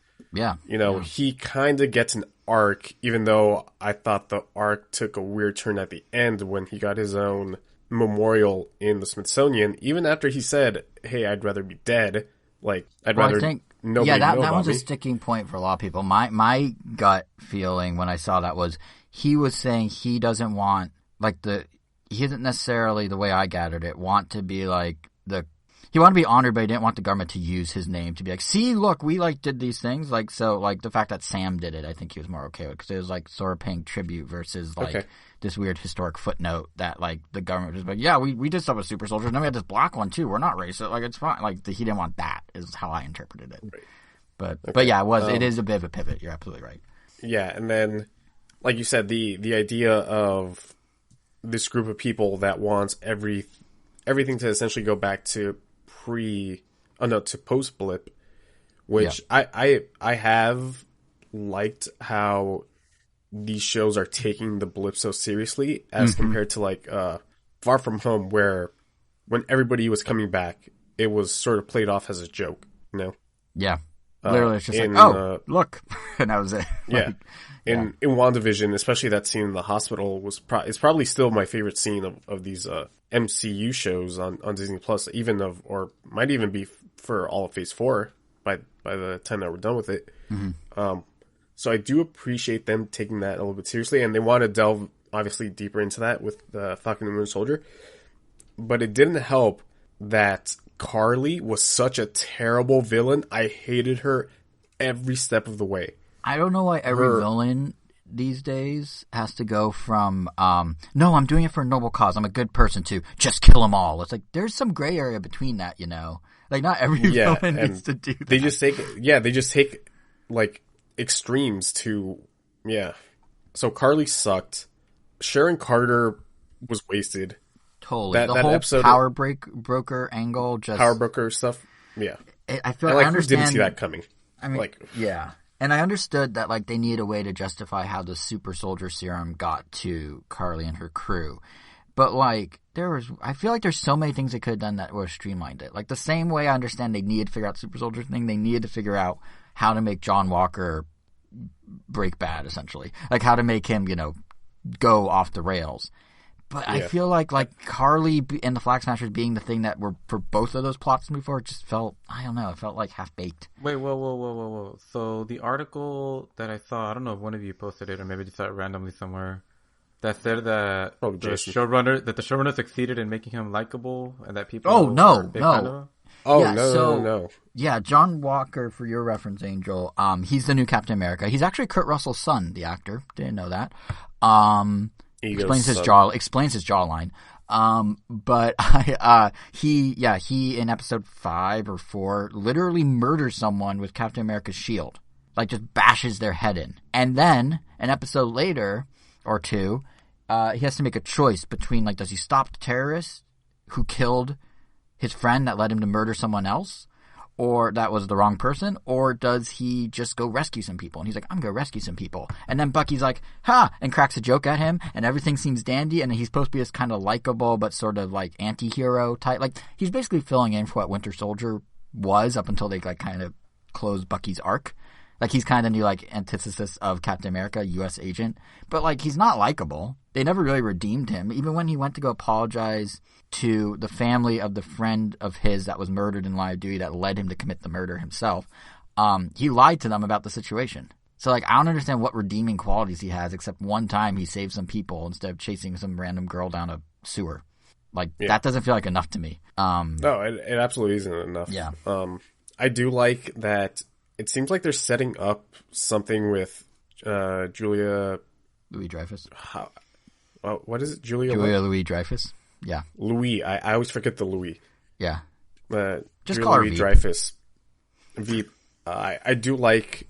he kind of gets an arc, even though I thought the arc took a weird turn at the end when he got his own memorial in the Smithsonian. Even after he said, hey, I'd rather be dead. Like, I'd rather nobody know that about was me. a sticking point for a lot of people. My gut feeling when I saw that was he was saying he doesn't want, like, he didn't necessarily, the way I gathered it, want to be like he wanted to be honored, but he didn't want the government to use his name to be like, see, look, we like did these things. Like, so, like, the fact that Sam did it, I think he was more okay with, because it was like sort of paying tribute versus like this weird historic footnote that like the government was like, yeah, we did stuff with super soldiers, and then we had this black one too. We're not racist. Like, it's fine. Like, he didn't want that is how I interpreted it. Right. But yeah, it is a bit of a pivot. You're absolutely right. Yeah, and then, like you said, the idea of this group of people that wants everything to essentially go back to to post blip, which I have liked how these shows are taking the blip so seriously as compared to like Far From Home, where when everybody was coming back, it was sort of played off as a joke, you know? Yeah. Literally, it's just like, look, and that was it. Yeah. In WandaVision, especially that scene in the hospital is probably still my favorite scene of these MCU shows on Disney Plus, or might even be for all of Phase 4 by the time that we're done with it. So I do appreciate them taking that a little bit seriously, and they want to delve obviously deeper into that with the Falcon and Winter Soldier. But it didn't help that Carly was such a terrible villain. I hated her every step of the way. I don't know why every villain these days has to go from, no, I'm doing it for a noble cause, I'm a good person, to just kill them all. It's like, there's some gray area between that, you know? Like, not every villain needs to do that. They just take, like, extremes to, So Carly sucked. Sharon Carter was wasted. Totally. The whole episode power broker angle, just... Power broker stuff, yeah. I feel like I understand... didn't see that coming. I mean, yeah. And I understood that, like, they needed a way to justify how the super soldier serum got to Carly and her crew. But, like, I feel like there's so many things they could have done that would have streamlined it. Like, the same way I understand they needed to figure out the super soldier thing, they needed to figure out how to make John Walker break bad, essentially. Like, how to make him, go off the rails. But I feel like Carly and the Flag Smashers being the thing that were for both of those plots to move forward just felt, I don't know, it felt like half-baked. Wait, whoa. So the article that I saw, I don't know if one of you posted it or maybe just saw it randomly somewhere, that said that the showrunner succeeded in making him likable and that people... Oh, no. No. Yeah, John Walker, for your reference, Angel, he's the new Captain America. He's actually Kurt Russell's son, the actor. Didn't know that. Explains his jawline. But he in episode 5 or 4 literally murders someone with Captain America's shield. Like, just bashes their head in. And then, an episode later, or 2, he has to make a choice between, like, does he stop the terrorist who killed his friend that led him to murder someone else? Or that was the wrong person, or does he just go rescue some people? And he's like, I'm going to rescue some people. And then Bucky's like, ha! And cracks a joke at him, and everything seems dandy, and he's supposed to be this kind of likable, but sort of like anti-hero type. Like, he's basically filling in for what Winter Soldier was up until they like kind of closed Bucky's arc. Like, he's kind of the new, like, antithesis of Captain America, U.S. agent. But, like, he's not likable. They never really redeemed him. Even when he went to go apologize to the family of the friend of his that was murdered in line of duty that led him to commit the murder himself, he lied to them about the situation. So, like, I don't understand what redeeming qualities he has, except one time he saved some people instead of chasing some random girl down a sewer. Like, that doesn't feel like enough to me. No, it absolutely isn't enough. Yeah. I do like that it seems like they're setting up something with Julia Louis-Dreyfus. What is it? Julia Louis-Dreyfus. Yeah. Louis. I always forget the Louis. Yeah. Just call her Louis-Dreyfus. Veep. I do like.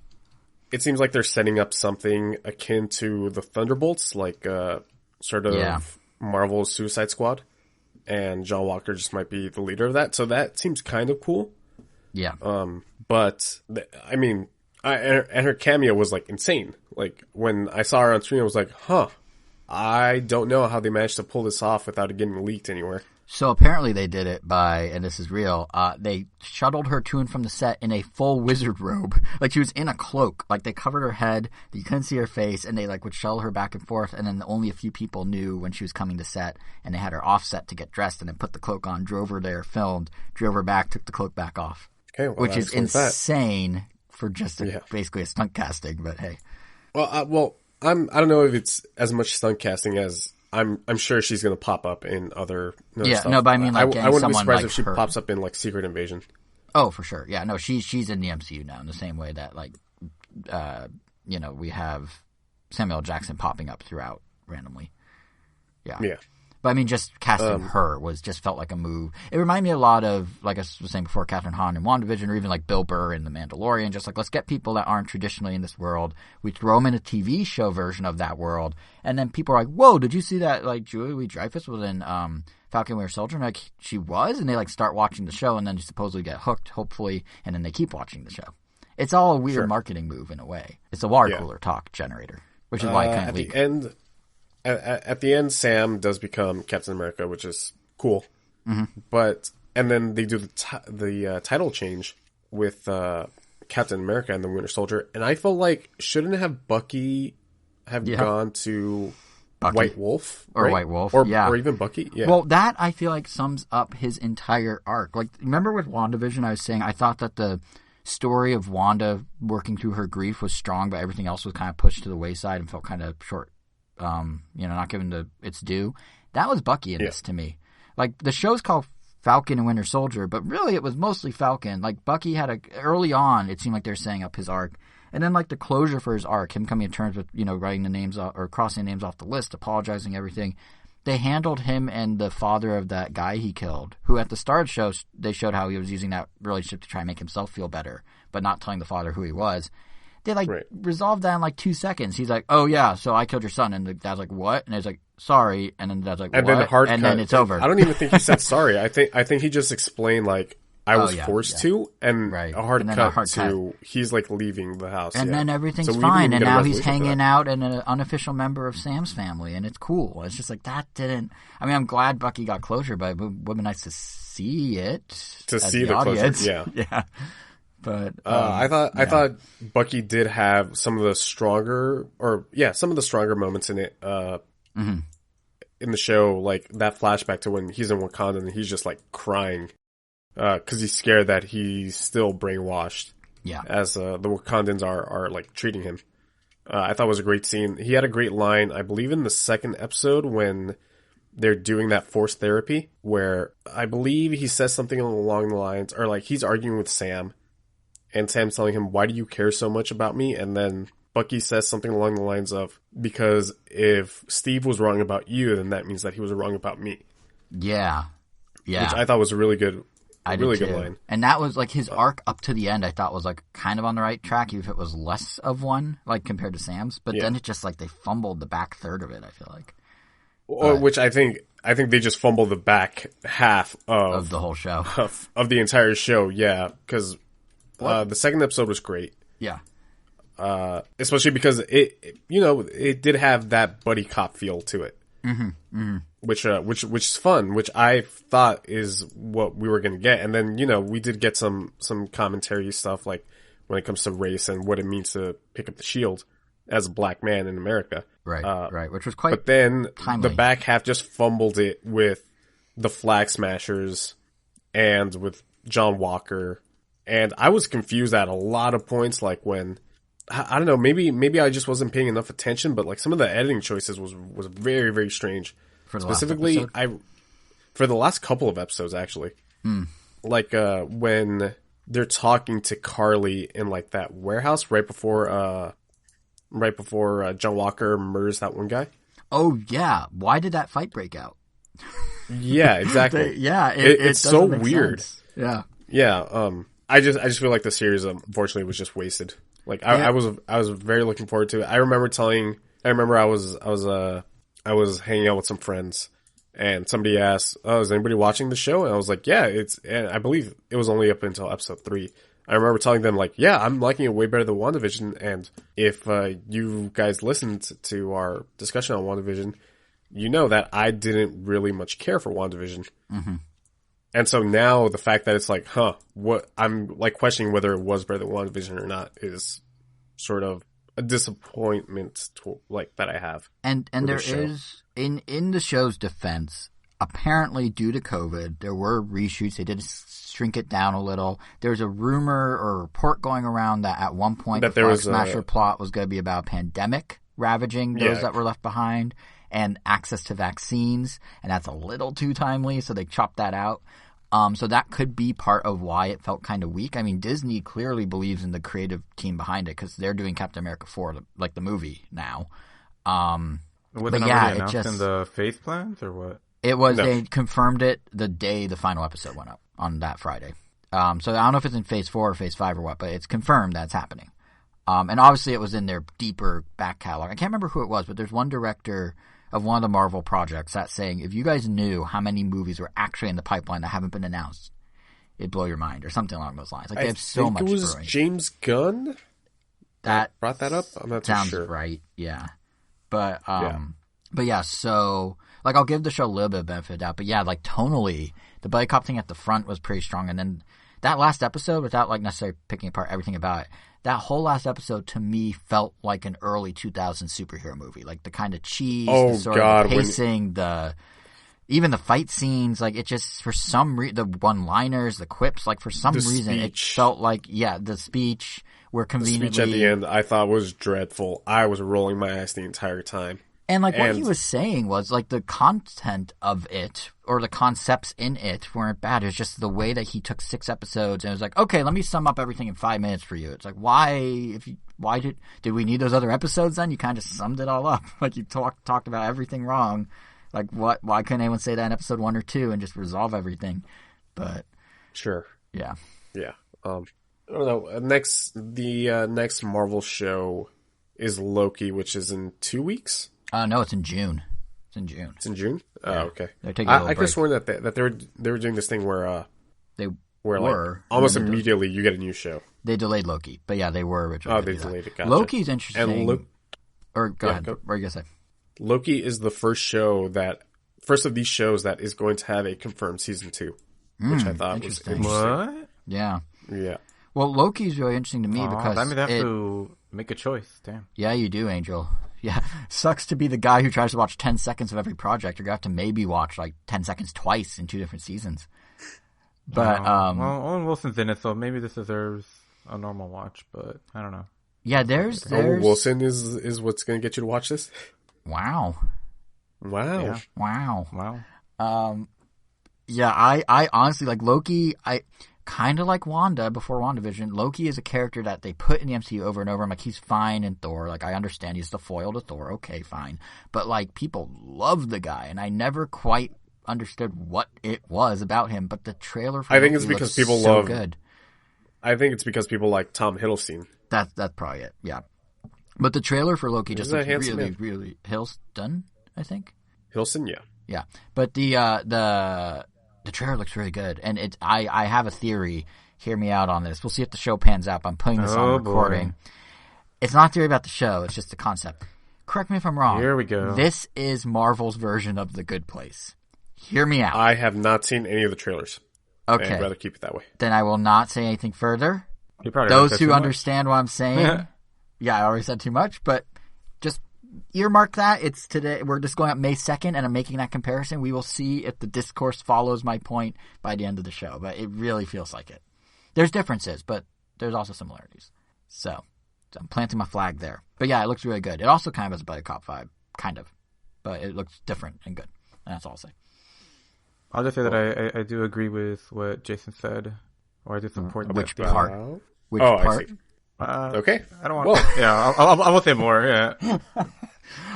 It seems like they're setting up something akin to the Thunderbolts, like sort of Marvel's Suicide Squad, and John Walker just might be the leader of that. So that seems kind of cool. Yeah. But I mean, and her cameo was like insane. Like when I saw her on screen, I was like, huh. I don't know how they managed to pull this off without it getting leaked anywhere. So apparently they did it by, and this is real, they shuttled her to and from the set in a full wizard robe. Like she was in a cloak. Like they covered her head, you couldn't see her face, and they like would shuttle her back and forth, and then only a few people knew when she was coming to set, and they had her offset to get dressed, and then put the cloak on, drove her there, filmed, drove her back, took the cloak back off. Okay, well, which is insane for just basically a stunt casting, but hey. Well, I don't know if it's as much stunt casting as I'm sure she's going to pop up in other stuff. No, but I mean, like, I wouldn't be surprised like if she her. pops up in like Secret Invasion. Oh, for sure. Yeah, no, she's in the MCU now in the same way that like, we have Samuel L. Jackson popping up throughout randomly. Yeah. Yeah. But I mean, just casting her felt like a move. It reminded me a lot of, like I was saying before, Catherine Hahn in WandaVision, or even like Bill Burr in The Mandalorian. Just like, let's get people that aren't traditionally in this world. We throw them in a TV show version of that world, and then people are like, "Whoa, did you see that? Like Julia Louis-Dreyfus was in Falcon Winter Soldier?" And like she was, and they like start watching the show, and then supposedly get hooked, hopefully, and then they keep watching the show. It's all a weird marketing move in a way. It's a water cooler talk generator, which is why I couldn't leak. At the end, Sam does become Captain America, which is cool. Mm-hmm. And then they do the title change with Captain America and the Winter Soldier, and I felt like shouldn't have Bucky have gone to White Wolf or right? White Wolf, or even Bucky? Yeah. Well, that I feel like sums up his entire arc. Like, remember with WandaVision, I was saying I thought that the story of Wanda working through her grief was strong, but everything else was kind of pushed to the wayside and felt kind of short. Not given its due. That was Bucky in this to me. Like, the show's called Falcon and Winter Soldier, but really it was mostly Falcon. Like, Bucky early on, it seemed like they're setting up his arc. And then, like, the closure for his arc, him coming to terms with, writing the names off, or crossing names off the list, apologizing, everything. They handled him and the father of that guy he killed, who at the start of the show, they showed how he was using that relationship to try and make himself feel better, but not telling the father who he was. They resolved that in like 2 seconds. He's like, "Oh yeah, so I killed your son," and the dad's like, "What?" And he's like, "Sorry," and then the dad's like, "What?" And then the hard and cut. then it's over. I don't even think he said sorry. I think he just explained like I was forced to, and a hard cut to he's like leaving the house, and then everything's fine, and now he's hanging out in an unofficial member of Sam's family, and it's cool. It's just like that didn't. I mean, I'm glad Bucky got closure, but it would be nice to see it see the audience. Closure. Yeah, yeah. But I thought Bucky did have some of the stronger moments in it. In the show, like that flashback to when he's in Wakanda and he's just like crying because he's scared that he's still brainwashed. Yeah, as the Wakandans are like treating him. I thought it was a great scene. He had a great line, I believe, in the second episode when they're doing that forced therapy, where I believe he says something along the lines, or like he's arguing with Sam. And Sam's telling him, "Why do you care so much about me?" And then Bucky says something along the lines of, "Because if Steve was wrong about you, then that means that he was wrong about me." Yeah. Yeah. Which I thought was a really good good line. And that was like his arc up to the end, I thought was like kind of on the right track, even if it was less of one, like compared to Sam's. But then it just like they fumbled the back third of it, I feel like. Which I think they just fumbled the back half of the whole show. Of the entire show, yeah. Because the second episode was great. Yeah. Especially because it did have that buddy cop feel to it. Which is fun, which I thought is what we were going to get. And then, we did get some commentary stuff, like when it comes to race and what it means to pick up the shield as a black man in America. Right. Which was quite But then timely. The back half just fumbled it with the Flag Smashers and with John Walker. And I was confused at a lot of points, like when, I don't know, maybe I just wasn't paying enough attention, but like some of the editing choices was very, very strange. Specifically, for the last couple of episodes, actually. Like when they're talking to Carly in like that warehouse right before John Walker murders that one guy. Oh yeah, why did that fight break out? Yeah, exactly. It's so weird. Sense. Yeah. Yeah. I just feel like the series unfortunately was just wasted. Like I was very looking forward to it. I remember I was hanging out with some friends and somebody asked, "Oh, is anybody watching the show?" And I was like, "Yeah, and I believe it was only up until episode 3." I remember telling them like, "Yeah, I'm liking it way better than WandaVision." And if you guys listened to our discussion on WandaVision, you know that I didn't really much care for WandaVision. Mm-hmm. And so now the fact that it's like, what I'm like questioning whether it was better than WandaVision or not is sort of a disappointment that I have. And there is in the show's defense, apparently due to COVID, there were reshoots. They did shrink it down a little. There's a rumor or report going around that at one point the Flag Smasher plot was going to be about a pandemic ravaging those that were left behind and access to vaccines, and that's a little too timely, so they chopped that out. So that could be part of why it felt kind of weak. I mean, Disney clearly believes in the creative team behind it because they're doing Captain America 4, like the movie now. Was it already announced in the phase plans or what? It was. No. They confirmed it the day the final episode went up on that Friday. So I don't know if it's in phase 4 or phase 5 or what, but it's confirmed that's happening. And obviously it was in their deeper back catalog. I can't remember who it was, but there's one director of one of the Marvel projects that's saying, if you guys knew how many movies were actually in the pipeline that haven't been announced, it'd blow your mind, or something along those lines. Like, they have so much. I think it was brewing. James Gunn that brought that up. I'm not too sure. Sounds right. Yeah, but yeah. So like, I'll give the show a little bit of benefit of the doubt, but yeah, like tonally, the buddy cop thing at the front was pretty strong, and then that last episode, without like necessarily picking apart everything about it, that whole last episode to me felt like an early 2000s superhero movie. Like the kind of cheese, the sort of pacing, even the fight scenes. Like, it just, for some reason, the one-liners, the quips, like for some reason, it felt like, the speech were conveniently... The speech at the end I thought was dreadful. I was rolling my eyes the entire time. And like, what he was saying was like the content of it, or the concepts in it, weren't bad. It was just the way that he took 6 episodes and was like, okay, let me sum up everything in 5 minutes for you. It's like, why did we need those other episodes then? You kind of summed it all up. Like, you talked about everything wrong. Like, why couldn't anyone say that in episode 1 or 2 and just resolve everything? But sure. Yeah. Yeah. I don't know. The next Marvel show is Loki, which is in 2 weeks. No, it's in June. It's in June? Oh, okay. They're taking a little I could have sworn that they were doing this thing where like almost immediately you get a new show. They delayed Loki, but yeah, they were originally. Oh, they delayed it. Gotcha. Loki's interesting. And go ahead. What are you gonna say? Loki is the first of these shows that is going to have a confirmed season 2, which I thought was interesting. What? Yeah. Yeah. Well, Loki's really interesting to me because that means I have to make a choice. Damn. Yeah, you do, Angel. Yeah, sucks to be the guy who tries to watch 10 seconds of every project. You're going to have to maybe watch like 10 seconds twice in 2 different seasons. But, well, Owen Wilson's in it, so maybe this deserves a normal watch, but I don't know. Yeah, there's... Owen Wilson is what's going to get you to watch this? Wow. Yeah. Wow. Yeah, I honestly, like, Loki, I kind of like Wanda before WandaVision. Loki is a character that they put in the MCU over and over. I'm like, he's fine in Thor. Like, I understand he's the foil to Thor. Okay, fine. But, like, people love the guy, and I never quite understood what it was about him. But the trailer for Loki looks so good. I think it's because people like Tom Hiddleston. That's probably it, yeah. But the trailer for Loki just looks really, really... Hiddleston, I think? Hiddleston, yeah. Yeah. But the trailer looks really good, and I have a theory. Hear me out on this. We'll see if the show pans out. I'm putting this on recording. Boy. It's not a theory about the show. It's just a concept. Correct me if I'm wrong. Here we go. This is Marvel's version of The Good Place. Hear me out. I have not seen any of the trailers. Okay. I'd rather keep it that way. Then I will not say anything further. Those who understand what I'm saying. Yeah, I already said too much, but just earmark that. It's today. We're just going up May 2nd, and I'm making that comparison. We will see if the discourse follows my point by the end of the show, but it really feels like it. There's differences, but there's also similarities. So I'm planting my flag there. But yeah, it looks really good. It also kind of has a Buddy Cop vibe, kind of, but it looks different and good. And that's all I'll say. I'll just say that I do agree with what Jason said. or I just support that. Which thing. part? Which I part? see. Okay. I don't want. Yeah, I will say more. Yeah.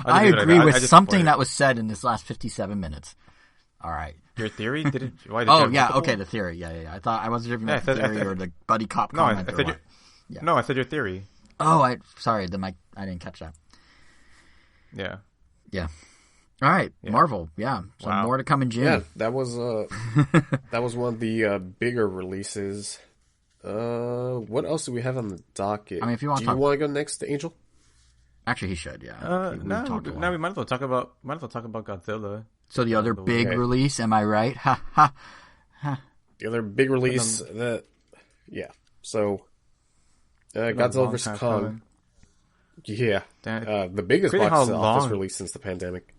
I agree with something that was said in this last 57 minutes. All right. Your theory? Why did okay, the theory. Yeah. I thought I wasn't sure if you meant the theory or the buddy cop comment. No, I said your theory. Oh, sorry, I didn't catch that. Yeah. Yeah. All right, yeah. Marvel. Yeah. Some more to come in June. Yeah, that was one of the bigger releases. What else do we have on the docket? I mean, if you want do you want to go next to Angel? Actually, he should. Yeah. We might as well talk about Godzilla. So the other big release, am I right? Ha ha ha. The other big release So, Godzilla vs. Kong. Yeah. The biggest box office release since the pandemic.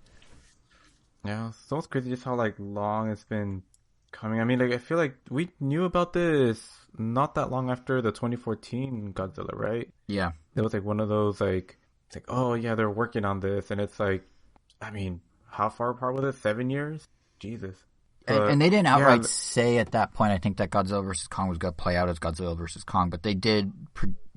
Yeah, it's almost crazy just how long it's been coming. I mean, I feel like we knew about this not that long after the 2014 Godzilla, right? Yeah. It was one of those it's oh yeah, they're working on this, and it's I mean, how far apart was it? 7 years? Jesus. And they didn't outright say at that point, I think, that Godzilla vs. Kong was going to play out as Godzilla vs. Kong, but they did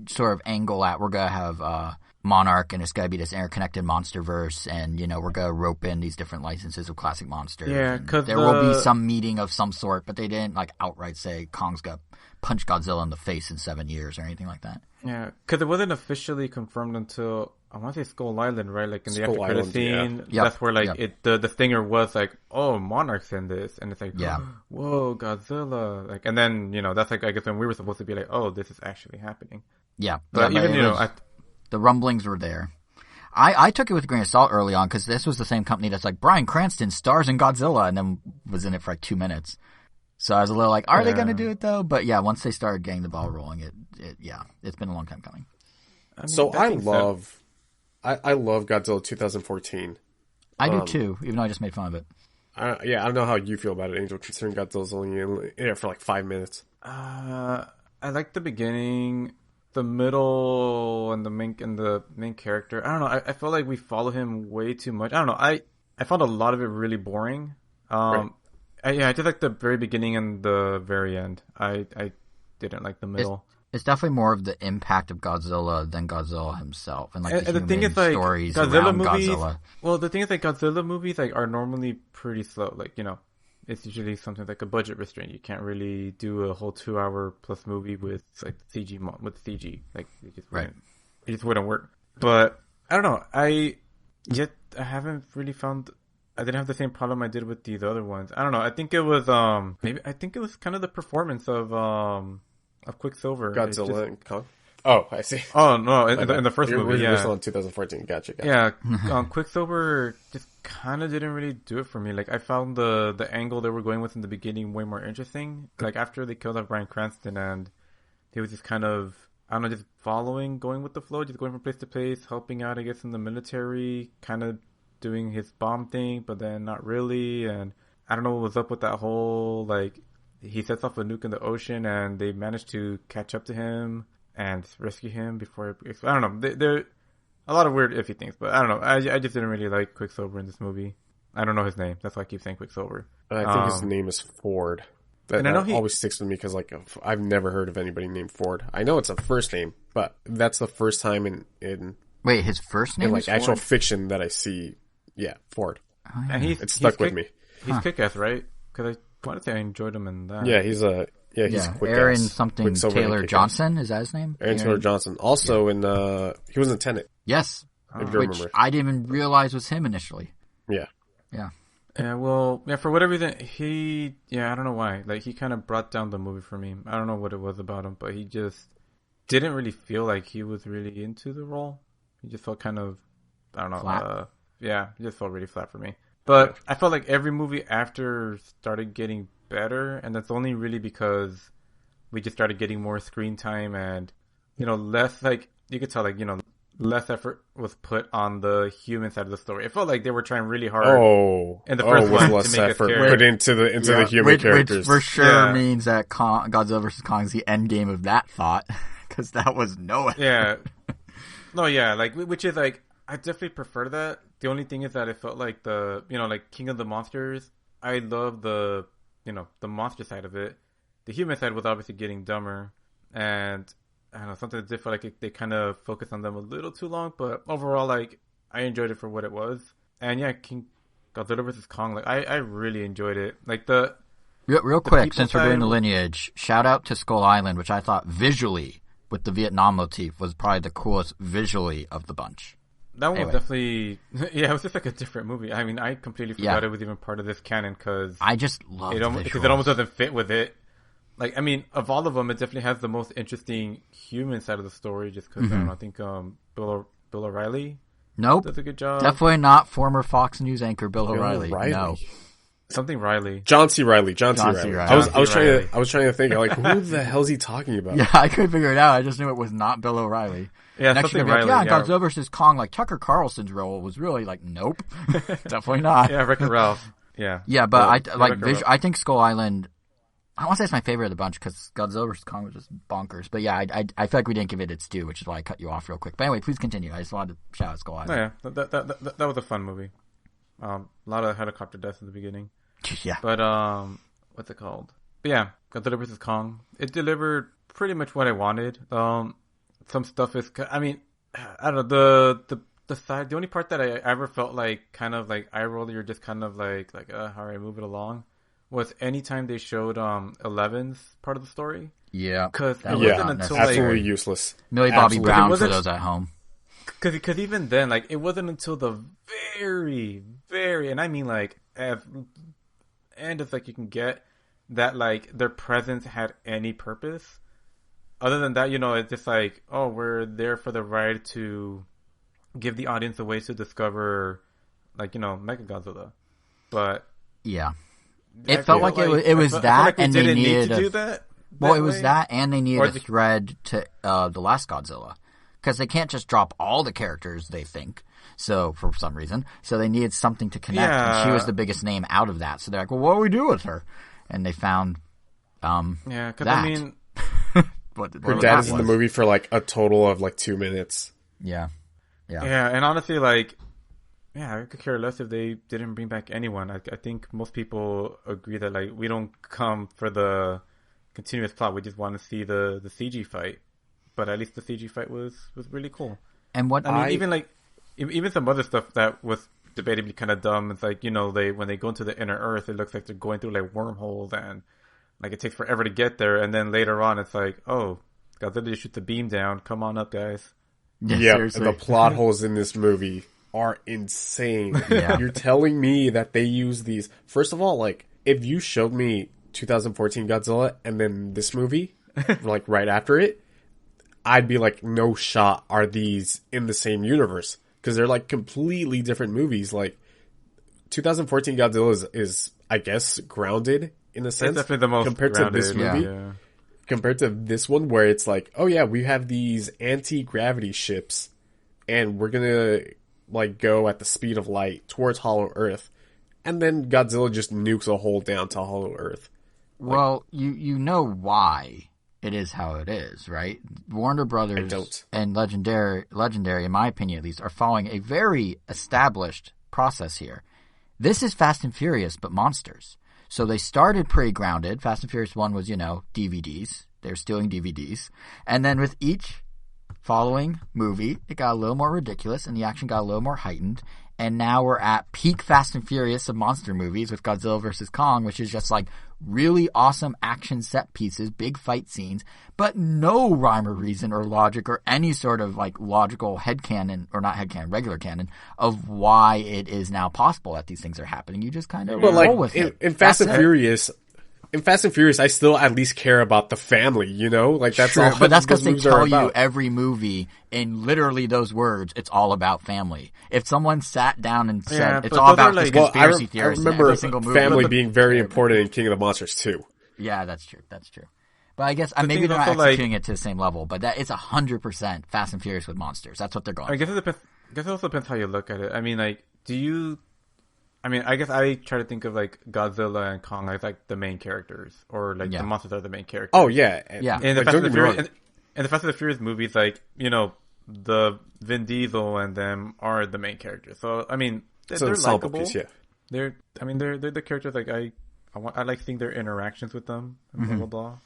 sort of angle at, we're going to have Monarch, and it's going to be this interconnected monster verse, and, we're going to rope in these different licenses of classic monsters. Yeah, because there will be some meeting of some sort, but they didn't, outright say Kong's going to punch Godzilla in the face in 7 years or anything like that. Yeah, because it wasn't officially confirmed until, I want to say Skull Island, right? In the after credit scene, that's where the stinger was oh, Monarch's in this, and it's whoa, Godzilla, and then that's I guess when we were supposed to be oh, this is actually happening. Yeah, but even the rumblings were there. I took it with a grain of salt early on because this was the same company that's Bryan Cranston stars in Godzilla and then was in it for 2 minutes. So I was a little are they going to do it though? But yeah, once they started getting the ball rolling, it's been a long time coming. I mean, so I love Godzilla 2014. I do too, even though I just made fun of it. I don't know how you feel about it, Angel, considering Godzilla's only in it for 5 minutes. I like the beginning, the middle, and the main character. I don't know. I feel like we follow him way too much. I don't know. I found a lot of it really boring. Right. I just like the very beginning and the very end. I didn't like the middle. It's definitely more of the impact of Godzilla than Godzilla himself, and the the thing is, stories Godzilla around movies, Godzilla. Well, the thing is, Godzilla movies are normally pretty slow. It's usually something like a budget restraint. You can't really do a whole 2-hour plus movie with CG with CG. It just wouldn't work. But I don't know. I haven't really found. I didn't have the same problem I did with the other ones. I don't know. I think it was I think it was kind of the performance of Quicksilver. Godzilla and Kong. Oh, I see. Oh no, in the first movie, yeah. Original in 2014. Gotcha. Yeah, Quicksilver just kind of didn't really do it for me. I found the angle they were going with in the beginning way more interesting. After they killed off Bryan Cranston and he was just kind of, I don't know, just going with the flow, just going from place to place, helping out, I guess, in the military, kind of doing his bomb thing, but then not really. And I don't know what was up with that whole, he sets off a nuke in the ocean and they managed to catch up to him and rescue him before I don't know. There a lot of weird iffy things, but I don't know. I just didn't really like Quicksilver in this movie. I don't know his name. That's why I keep saying Quicksilver. I think his name is Ford. That always sticks with me because I've never heard of anybody named Ford. I know it's a first name, but that's the first time in Wait, his first name is actual Ford? fiction that I see. Yeah, Ford. Oh, yeah. And it stuck with me. He's kick-ass, right? Because I wanted to say I enjoyed him in that. Yeah, he's quick-ass. Aaron something Taylor Johnson, is that his name? Aaron Taylor Johnson. Also he was in Tenet. Yes. If you which remember. I didn't even realize was him initially. Yeah. Yeah. Yeah, well, for whatever reason, I don't know why. He kind of brought down the movie for me. I don't know what it was about him, but he just didn't really feel like he was really into the role. He just felt kind of, I don't know. Flat. He just felt really flat for me. But I felt like every movie after started getting better, and that's only really because we just started getting more screen time and, less, you could tell, less effort was put on the human side of the story. It felt like they were trying really hard in the first one less to make effort us put into the human characters. Which for sure means that Godzilla vs. Kong is the end game of that thought, because that was no effort. Yeah. No, yeah, which is I definitely prefer that. The only thing is that it felt like the, King of the Monsters. I love the, the monster side of it. the human side was obviously getting dumber, and I don't know, something that did feel like they kind of focused on them a little too long. But overall, like, I enjoyed it for what it was. And yeah, Godzilla vs. Kong, like, I really enjoyed it. Like, Real quick, since we're doing the lineage, shout out to Skull Island, which I thought visually, with the Vietnam motif, was probably the coolest visually of the bunch. That one was definitely... Yeah, it was just like a different movie. I mean, I completely forgot it was even part of this canon, because... I just love it. Because it almost doesn't fit with it. Like, I mean, of all of them, it definitely has the most interesting human side of the story, just because, I don't know, I think Bill O'Reilly Nope. does a good job. Definitely not former Fox News anchor Bill O'Reilly. No. Something Riley. John C. Riley. I was trying to think, like, who the hell is he talking about? Yeah, I couldn't figure it out. I just knew it was not Bill O'Reilly. Yeah, next something Riley. Like, Godzilla vs. Kong, like Tucker Carlson's role was really like, nope, definitely not. Yeah, Wreck-It Ralph. Yeah. Yeah, but I think Skull Island. I don't want to say it's my favorite of the bunch because Godzilla vs. Kong was just bonkers. But yeah, I feel like we didn't give it its due, which is why I cut you off real quick. But anyway, please continue. I just wanted to shout out Skull Island. Oh, yeah, that was a fun movie. A lot of helicopter deaths in the beginning. Yeah. But what's it called? But yeah, Godzilla vs. Kong. It delivered pretty much what I wanted. Some stuff is, I mean, I don't know, the side. The only part that I ever felt like kind of like eye roll, you're just kind of like all right, move it along, was anytime they showed Eleven's part of the story. Yeah, because it wasn't until absolutely useless. Millie Bobby Brown for those at home. Because even then, like, it wasn't until the very, very, and I mean like as end as like you can get, that like their presence had any purpose. Other than that, you know, it's just like, oh, we're there for the ride to give the audience a way to discover, like, you know, Mechagodzilla. But yeah, it felt like it was that, like, and they needed to do that. Well, it was that, and they needed a thread to the last Godzilla, because they can't just drop all the characters they think. So for some reason, so they needed something to connect, and she was the biggest name out of that. So they're like, well, what do we do with her? And they found yeah, because I mean. Her dad is in the movie for like a total of like 2 minutes. Yeah, and honestly, like, yeah, I could care less if they didn't bring back anyone. I think most people agree that, like, we don't come for the continuous plot. We just want to see the CG fight. But at least the CG fight was really cool. And what I mean, even some other stuff that was debatably kind of dumb. It's like, you know, when they go into the inner Earth, it looks like they're going through like wormholes, and like it takes forever to get there. And then later on, it's like, oh, Godzilla just shoot the beam down. Come on up, guys. Yeah, the plot holes in this movie are insane. Yeah. You're telling me that they use these. First of all, like, if you showed me 2014 Godzilla and then this movie, like right after it, I'd be like, no shot are these in the same universe, because they're like completely different movies. Like 2014 Godzilla is I guess grounded in a sense, it's definitely the most compared grounded, to this movie. Yeah. Compared to this one, where it's like, oh yeah, we have these anti-gravity ships, and we're gonna like go at the speed of light towards Hollow Earth, and then Godzilla just nukes a hole down to Hollow Earth. Well, you know why it is how it is, right? Warner Brothers and Legendary, in my opinion at least, are following a very established process here. This is Fast and Furious, but monsters. So they started pretty grounded. Fast and Furious 1 was, you know, DVDs. They're stealing DVDs. And then with each following movie, it got a little more ridiculous and the action got a little more heightened. And now we're at peak Fast and Furious of monster movies with Godzilla vs. Kong, which is just like really awesome action set pieces, big fight scenes, but no rhyme or reason or logic or any sort of like logical headcanon, or not headcanon, regular canon of why it is now possible that these things are happening. You just kind of roll with it. In Fast and Furious, I still at least care about the family, you know? Like, that's true, all. But that's because they tell you every movie in literally those words, it's all about family. If someone sat down and said it's all about like, conspiracy theories, I remember every single movie, family being very important in King of the Monsters too. Yeah, that's true. But I guess maybe they're not executing it to the same level, but that it's 100% Fast and Furious with monsters. That's what they're going. I guess it also depends how you look at it. I mean, like, I guess I try to think of like Godzilla and Kong as like the main characters, or like the monsters are the main characters. Oh yeah, yeah. In the Fast and the Furious movies, like, you know, the Vin Diesel and them are the main characters. So I mean, they're likable. Yeah. They're the characters like I I like seeing their interactions with them and blah blah blah.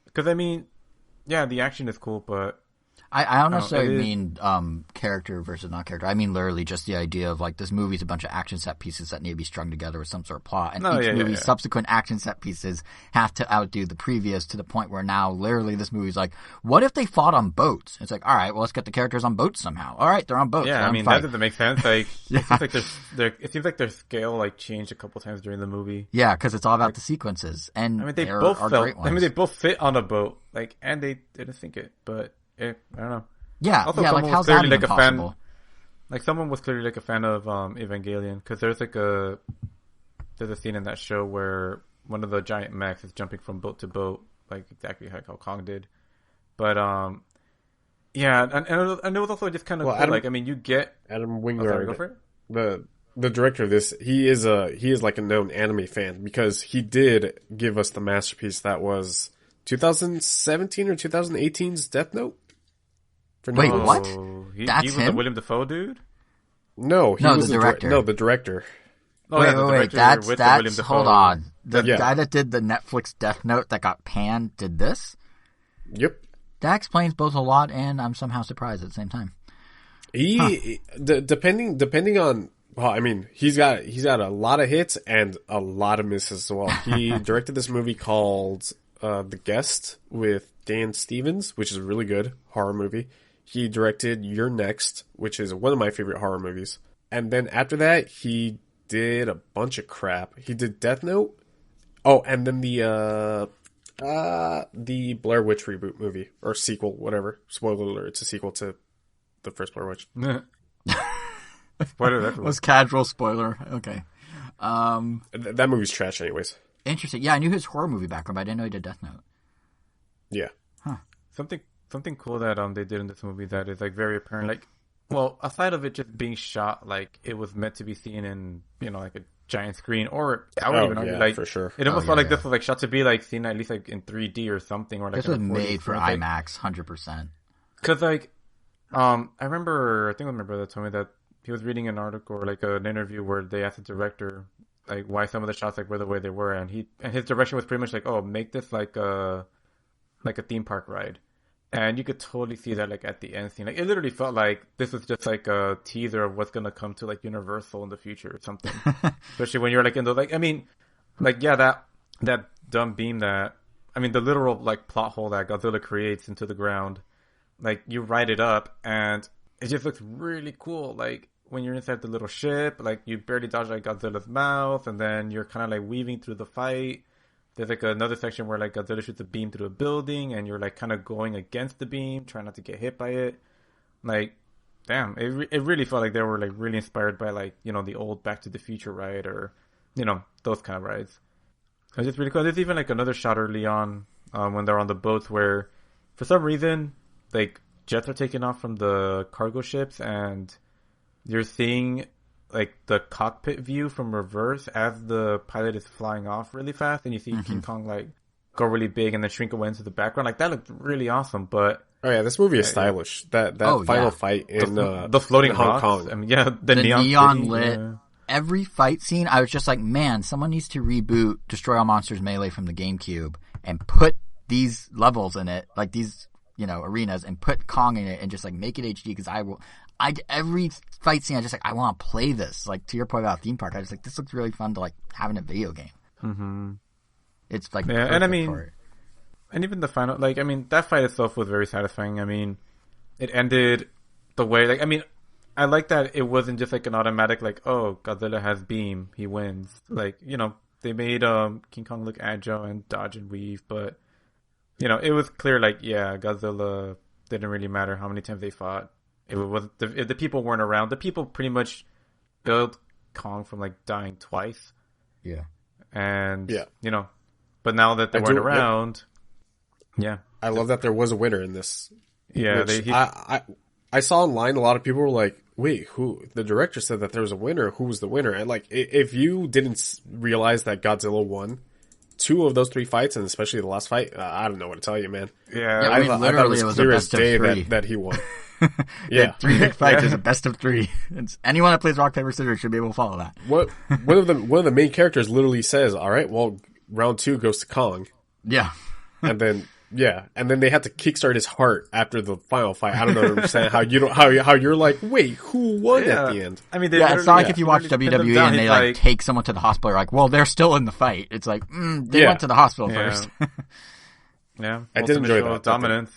Because I mean, yeah, the action is cool, but I don't necessarily mean character versus not character. I mean literally just the idea of like this movie's a bunch of action set pieces that need to be strung together with some sort of plot, and each movie's subsequent action set pieces have to outdo the previous to the point where now literally this movie's like, what if they fought on boats? It's like, all right, well let's get the characters on boats somehow. All right, they're on boats. Yeah, I mean that doesn't make sense. Like it seems like their scale like changed a couple times during the movie. Yeah, because it's all about the sequences, and I mean they both great ones. I mean they both fit on a boat, like, and they didn't sink it, but. I don't know. Yeah, also, yeah. Like, how's that even possible? Like, someone was clearly like a fan of Evangelion, because there's a scene in that show where one of the giant mechs is jumping from boat to boat, like exactly how Kong did. But yeah, and it was also just kind of cool. Adam, like, I mean, you get Adam Wingard, go for it? The director of this, he is like a known anime fan, because he did give us the masterpiece that was 2017 or 2018's Death Note. Wait, what? That's he was him? The William Dafoe dude? No, he was the director. the director. Oh, wait. That's hold on. The guy that did the Netflix Death Note that got panned did this? Yep. That explains both a lot, and I'm somehow surprised at the same time. Depending on, well, I mean, he's got a lot of hits and a lot of misses as well. He directed this movie called The Guest with Dan Stevens, which is a really good horror movie. He directed You're Next, which is one of my favorite horror movies. And then after that, he did a bunch of crap. He did Death Note. Oh, and then the Blair Witch reboot movie, or sequel, whatever. Spoiler alert, it's a sequel to the first Blair Witch. What was casual spoiler? Okay. That movie's trash anyways. Interesting. Yeah, I knew his horror movie background, but I didn't know he did Death Note. Yeah. Huh. Something cool that they did in this movie that is like very apparent. Like, well, aside of it just being shot like it was meant to be seen in, you know, like a giant screen, or I would even argue, like, for sure. It almost felt like this was like shot to be like seen at least like in 3D or something, or like this was made for IMAX, 100%. Because like, I think my brother told me that he was reading an article or like an interview where they asked the director like why some of the shots like were the way they were, and his direction was pretty much like, oh, make this like a theme park ride. And you could totally see that like at the end scene. Like, it literally felt like this was just like a teaser of what's gonna come to like Universal in the future or something. Especially when you're like in the, like, I mean, like, yeah, that dumb beam the literal like plot hole that Godzilla creates into the ground, like, you ride it up and it just looks really cool. Like, when you're inside the little ship, like, you barely dodge like Godzilla's mouth, and then you're kind of like weaving through the fight. There's like another section where like Godzilla shoots a beam through a building, and you're like kind of going against the beam, trying not to get hit by it. Like, damn, it really felt like they were like really inspired by, like, you know, the old Back to the Future ride, or, you know, those kind of rides. It's just really cool. There's even like another shot early on when they're on the boats where, for some reason, like, jets are taking off from the cargo ships, and you're seeing like the cockpit view from reverse as the pilot is flying off really fast, and you see King Kong like go really big and then shrink away into the background. Like, that looked really awesome. But oh yeah, this movie is stylish. That final fight in the floating Hong rocks. Kong. I mean, yeah, the neon lit. Yeah. Every fight scene, I was just like, man, someone needs to reboot Destroy All Monsters Melee from the GameCube and put these levels in it, like these, you know, arenas, and put Kong in it and just like make it HD, because every fight scene, I just like, I want to play this. Like, to your point about theme park, I was like, this looks really fun to like have in a video game. Mm-hmm. It's like, yeah, and I mean, and even the final, like, I mean, that fight itself was very satisfying. I mean, it ended the way, like, I mean, I like that it wasn't just like an automatic, like, oh, Godzilla has beam, he wins. Like, you know, they made King Kong look agile and dodge and weave, but, you know, it was clear, like, yeah, Godzilla didn't really matter how many times they fought. It was the people weren't around. The people pretty much built Kong from like dying twice. Yeah, and you know, but now that they weren't around, I love that there was a winner in this. Yeah, I saw online a lot of people were like, "Wait, who?" The director said that there was a winner. Who was the winner? And like, if you didn't realize that Godzilla won 2 of those 3 fights, and especially the last fight, I don't know what to tell you, man. Yeah, I thought it was clear as day that he won. Yeah. 3 big fights is a best of 3. Anyone that plays rock paper scissors should be able to follow that. One of the main characters literally says, "All right, well, round 2 goes to Kong." Yeah. And then they had to kickstart his heart after the final fight. I don't understand how you're like, wait, who won at the end? I mean, it's not like if you watch WWE and they like take someone to the hospital, you're like, well, they're still in the fight. It's like, they went to the hospital first. Yeah, I did enjoy that dominance.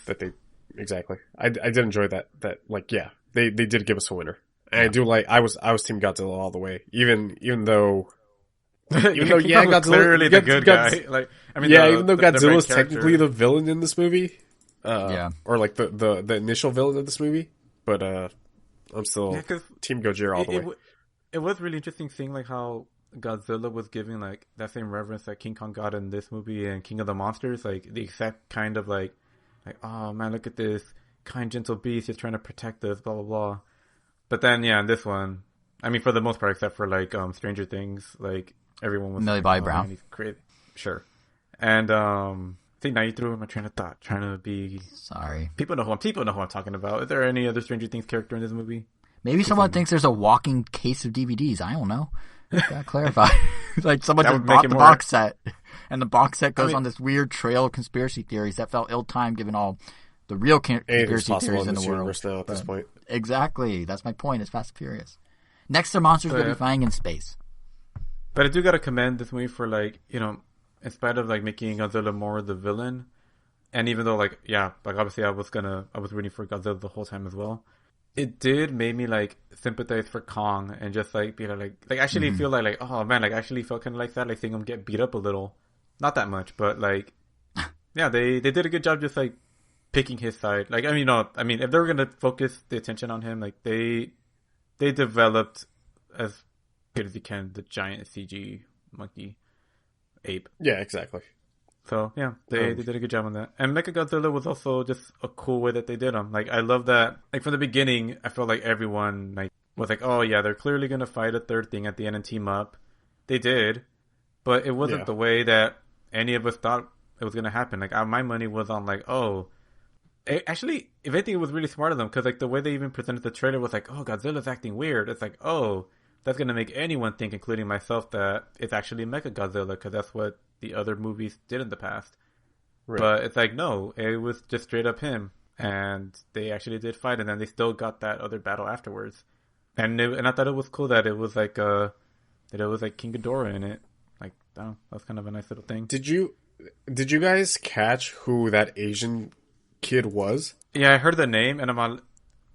Exactly. I did enjoy that. They did give us a winner. And I do like. I was Team Godzilla all the way. Even though Godzilla clearly the good guy. Like, I mean, even though Godzilla's technically the villain in this movie, or like the initial villain of this movie, but I'm still Team Gojira all the way. It was really interesting seeing like how Godzilla was giving like that same reverence that King Kong got in this movie and King of the Monsters, like the exact kind of like oh man, look at this kind gentle beast, he's trying to protect us, blah blah blah. But then in this one, I mean for the most part, except for like Stranger Things, like everyone was Millie Bobby Brown. He's crazy, sure. And I think now you threw my train of thought, trying to be sorry. People know who I'm talking about. Is there any other Stranger Things character in this movie? Maybe someone thinks there's a walking case of DVDs. I don't know. Gotta clarify. Like someone just bought the box set, and the box set goes on this weird trail of conspiracy theories that felt ill-timed given all the real conspiracy theories in the world. Now at this point. Exactly. That's my point. It's Fast and Furious. Next, the monsters will be flying in space. But I do gotta commend this movie for like, in spite of like making Godzilla more the villain, and even though like obviously I was rooting for Godzilla the whole time as well. It did make me like sympathize for Kong and just like be like actually feel like oh man, like actually felt kind of like that, like seeing him get beat up a little, not that much, but like they did a good job just like picking his side. Like I mean if they were gonna focus the attention on him, like they developed as good as you can the giant CG monkey ape. Yeah, exactly. So yeah, they did a good job on that. And Mechagodzilla was also just a cool way that they did him. Like I love that. Like from the beginning, I felt like everyone like was like, oh yeah, they're clearly gonna fight a third thing at the end and team up. They did, but it wasn't the way that any of us thought it was gonna happen. Like my money was on like, actually, if anything, it was really smart of them because like the way they even presented the trailer was like, oh, Godzilla's acting weird. It's like, oh, that's gonna make anyone think, including myself, that it's actually Mechagodzilla because that's what the other movies did in the past. Right. But it's like, no, it was just straight up him. And they actually did fight, and then they still got that other battle afterwards. And I thought it was cool that it was like that it was like King Ghidorah in it. Like, I don't know, that was kind of a nice little thing. Did you guys catch who that Asian kid was? Yeah, I heard the name, and I'm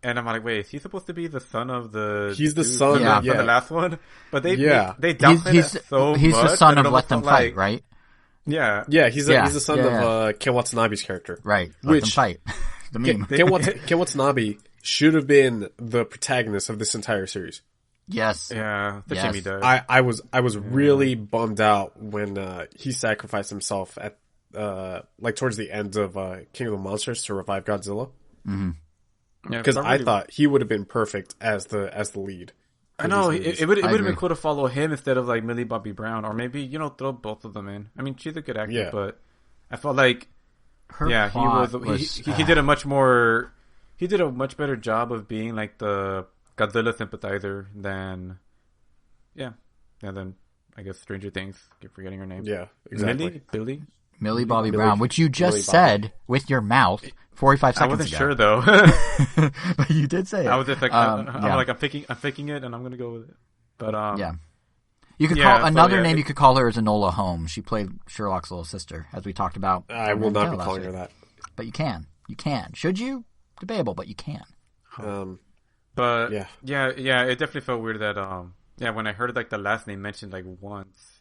like, wait, is he supposed to be the son of the? He's the son of the last one, but they downplayed it so much. He's the son of Let Them Fight, right? Yeah, he's the son of Ken Watanabe's character, right? Let Them Fight. The meme. Ken Watanabe should have been the protagonist of this entire series. Yes. Yeah. The shame he does. I was really bummed out when he sacrificed himself at like towards the end of King of the Monsters to revive Godzilla. Mm-hmm. Because I thought he would have been perfect as the lead. I know it would have been cool to follow him instead of like Millie Bobby Brown, or maybe throw both of them in. I mean, she's a good actor, but I felt like he did a much better job of being like the Godzilla sympathizer than I guess Stranger Things. Keep forgetting her name. Yeah, exactly. Millie Bobby Brown, which you just said with your mouth 45 seconds ago. I wasn't sure though. But you did say it. I was just like, I'm faking it, and I'm gonna go with it. But you could call another name. You could call her is Enola Holmes. She played Sherlock's little sister, as we talked about. I will not be calling her that. But you can. Should you? Debatable, but you can. But it definitely felt weird that when I heard like the last name mentioned like once.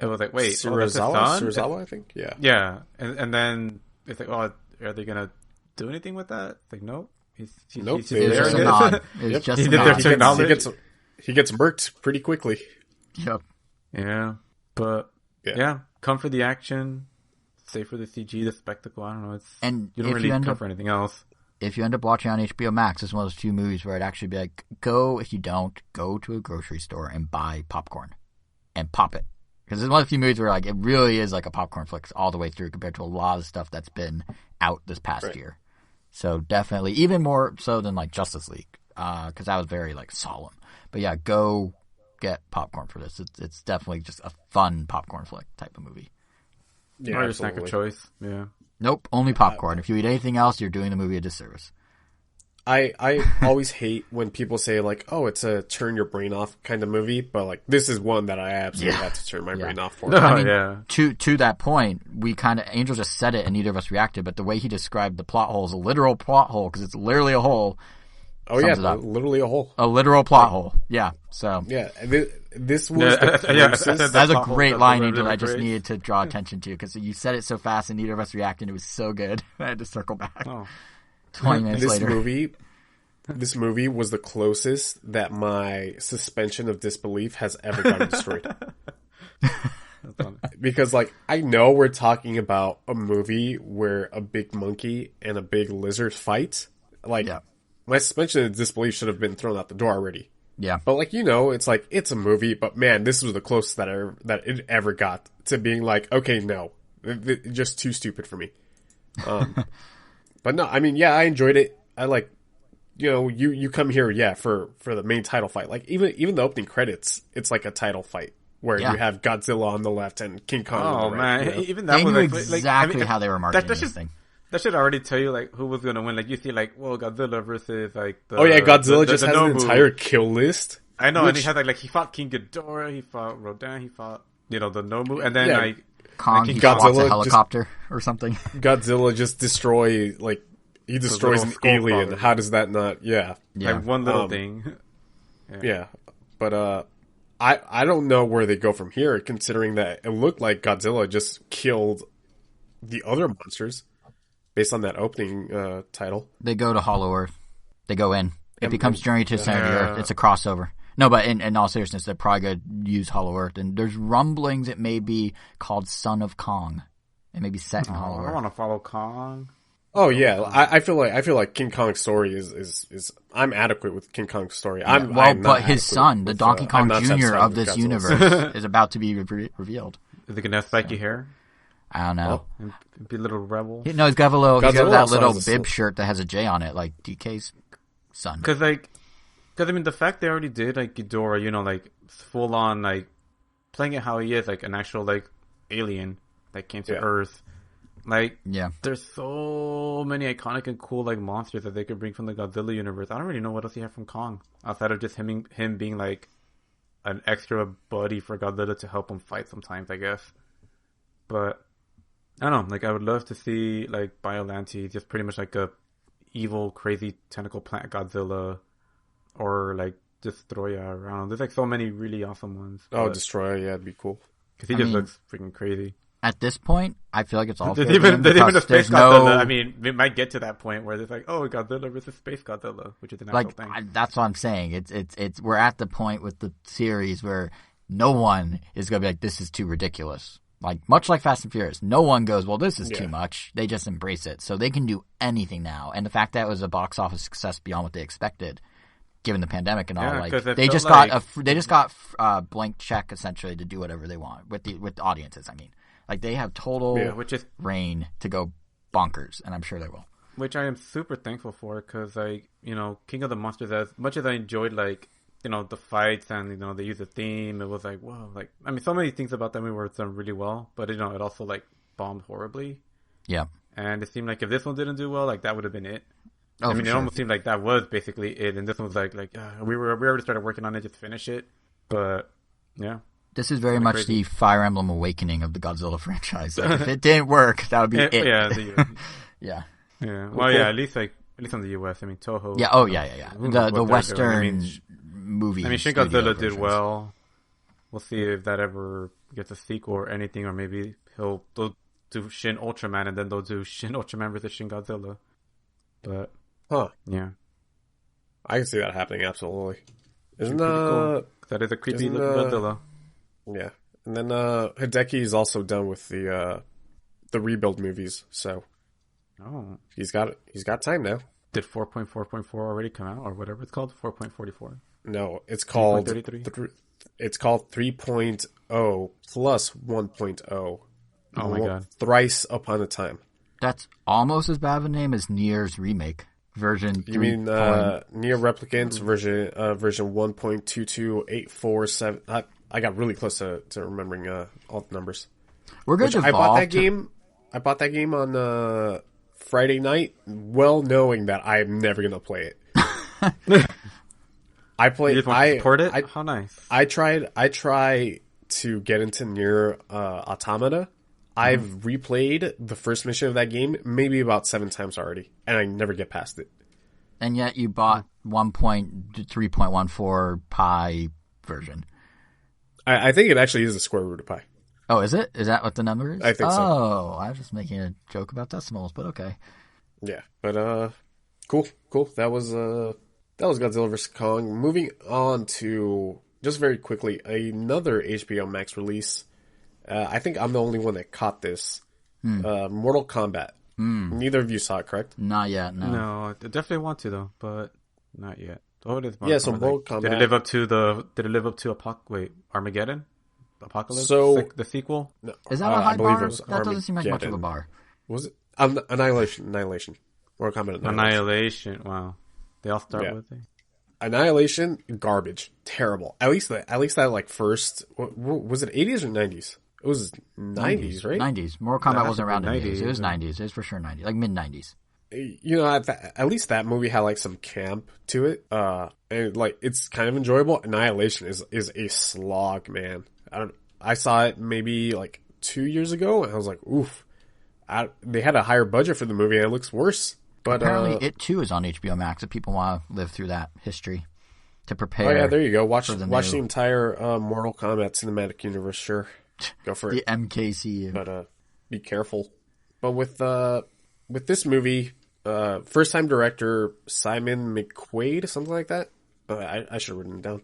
It was like, wait, Surizawa, I think? Yeah. Yeah. And then it's like, oh, are they going to do anything with that? It's like, nope. He's just a nod. It's just a nod. He gets murked pretty quickly. Yep. Yeah. But, come for the action, stay for the CG, the spectacle. I don't know. You don't really come for anything else. If you end up watching on HBO Max, it's one of those few movies where I'd actually be like, if you don't, go to a grocery store and buy popcorn and pop it. Because it's one of the few movies where like it really is like a popcorn flick all the way through compared to a lot of stuff that's been out this past year. So definitely, even more so than like Justice League, because that was very like solemn. But yeah, go get popcorn for this. It's definitely just a fun popcorn flick type of movie. Yeah, or your snack of choice. Yeah. Nope, only popcorn. If you eat anything else, you're doing the movie a disservice. I always hate when people say like, oh, it's a turn your brain off kind of movie, but like this is one that I absolutely had to turn my brain off for. I mean, to that point, we kind of Angel just said it and neither of us reacted, but the way he described the plot hole is a literal plot hole because it's literally a hole. Oh yeah, literally a hole. A literal plot hole. Yeah. So yeah, this was that's a great line, Angel. I just needed to draw attention to because you said it so fast and neither of us reacted. It was so good. I had to circle back. 20 minutes later. This movie was the closest that my suspension of disbelief has ever gotten destroyed. Because, like, I know we're talking about a movie where a big monkey and a big lizard fight. Like, my suspension of disbelief should have been thrown out the door already. Yeah. But, like, you know, it's like, it's a movie, but man, this was the closest that it ever got to being like, okay, no. Just too stupid for me. But no, I mean, yeah, I enjoyed it. I like, you know, you come here, for the main title fight. Like even the opening credits, it's like a title fight where you have Godzilla on the left and King Kong on the right. Man, you know? even that they was knew like, exactly how they were marketing this thing. That should already tell you like who was gonna win. Like you see, like Godzilla versus like the Godzilla just has an entire kill list. I know, and he had like he fought King Ghidorah, he fought Rodan, he fought the Nomu, and then like Kong, he fought a helicopter or something. Godzilla just destroys an alien. Probably. How does that not? Yeah. Like one little thing. Yeah. But I don't know where they go from here, considering that it looked like Godzilla just killed the other monsters based on that opening title. They go to Hollow Earth. They go in. It becomes Journey to the Center of the Earth. It's a crossover. No, but in all seriousness, they're probably going to use Hollow Earth. And there's rumblings it may be called Son of Kong. It may be set in Hollow Earth. I want to follow Kong. Oh yeah, I feel like King Kong's story is I'm adequate with King Kong's story. But his son, the Donkey Kong Jr. of this universe, is about to be revealed. Is he gonna have spiky hair? I don't know. Be a little rebel. No, he's got that little bib shirt that has a J on it, like DK's son. Because I mean, the fact they already did like Ghidorah, you know, like full on like playing it how he is, like an actual like alien that came to Earth. Like, there's so many iconic and cool like monsters that they could bring from the Godzilla universe. I don't really know what else you have from Kong outside of just him being like an extra buddy for Godzilla to help him fight sometimes, I guess. But I don't know. Like, I would love to see like Biollante just pretty much like a evil, crazy tentacle plant Godzilla, or like Destroya around. There's like so many really awesome ones. Oh, Destroya, yeah, it'd be cool because he just looks freaking crazy. At this point, I feel like it's all there's even a space Godzilla. I mean, it might get to that point where it's like, oh, Godzilla versus space Godzilla, which is an actual thing. That's what I'm saying. It's we're at the point with the series where no one is going to be like, this is too ridiculous. Like, much like Fast and Furious, no one goes, well, this is too much. They just embrace it. So they can do anything now. And the fact that it was a box office success beyond what they expected, given the pandemic and all, like they just got a blank check essentially to do whatever they want with the audiences. I mean. Like, they have total reign to go bonkers, and I'm sure they will. Which I am super thankful for, because, like, you know, King of the Monsters, as much as I enjoyed, like, you know, the fights and, you know, they use the theme, it was like, whoa, like, I mean, so many things about that movie were done really well, but, you know, it also, like, bombed horribly. Yeah. And it seemed like if this one didn't do well, like, that would have been it. Oh, I mean, it almost seemed like that was basically it, and this one was like, we already started working on it, just finish it. But, yeah. This is very much the Fire Emblem Awakening of the Godzilla franchise. Like, if it didn't work, that would be it. Yeah. Well, yeah, at least on the US. I mean, Toho. Yeah. Oh, yeah. The Western movies. I mean, Shin Godzilla did well. We'll see if that ever gets a sequel or anything, or maybe they'll do Shin Ultraman and then they'll do Shin Ultraman versus Shin Godzilla. But yeah, I can see that happening. Absolutely. Isn't cool. That is a creepy looking Godzilla. Yeah, and then Hideki is also done with the rebuild movies, so he's got time now. Did 4.4.4 already come out, or whatever it's called? 4.44. No, it's called 3.0 plus 1.0. Oh my god! Thrice upon a time. That's almost as bad of a name as Nier's remake version. You mean Nier Replicants version 1.22847? I got really close to remembering all the numbers. We're going to I bought that game. I bought that game on Friday night, well knowing that I'm never going to play it. I played. You just want to support it? How nice. I try to get into Nier Automata. I've replayed the first mission of that game maybe about 7 times already, and I never get past it. And yet you bought 1.3.14 pi version. I think it actually is the square root of pi. Oh, is it? Is that what the number is? I think so. Oh, I was just making a joke about decimals, but okay. Yeah, but cool. That was Godzilla vs. Kong. Moving on to, just very quickly, another HBO Max release. I think I'm the only one that caught this. Mortal Kombat. Neither of you saw it, correct? Not yet, no. No, I definitely want to though, but not yet. What is Mortal Yeah, so Kombat? Mortal Kombat. Did it live up to Armageddon? Apocalypse? So the sequel? No, Is that a high I believe bar? it was That doesn't seem like much of a Armageddon. bar. Was it? Annihilation. Mortal Kombat Annihilation. Wow. They all start with it. Annihilation, garbage. Terrible. At least that like first, was it 80s or 90s? It was 90s, right? 90s. Mortal Kombat That wasn't around in the 80s. 90s. It was 90s. It was for sure 90s. Like mid-90s. You know, at least that movie had like some camp to it. And like it's kind of enjoyable. Annihilation is a slog, man. I saw it maybe like 2 years ago, and I was like, oof. They had a higher budget for the movie, and it looks worse. But apparently, it too is on HBO Max if people want to live through that history to prepare. Oh yeah, there you go. Watch the entire Mortal Kombat cinematic universe. Sure, go for it. The MKCU. But be careful. But with this movie, first time director Simon McQuaid, something like that. I should have written it down.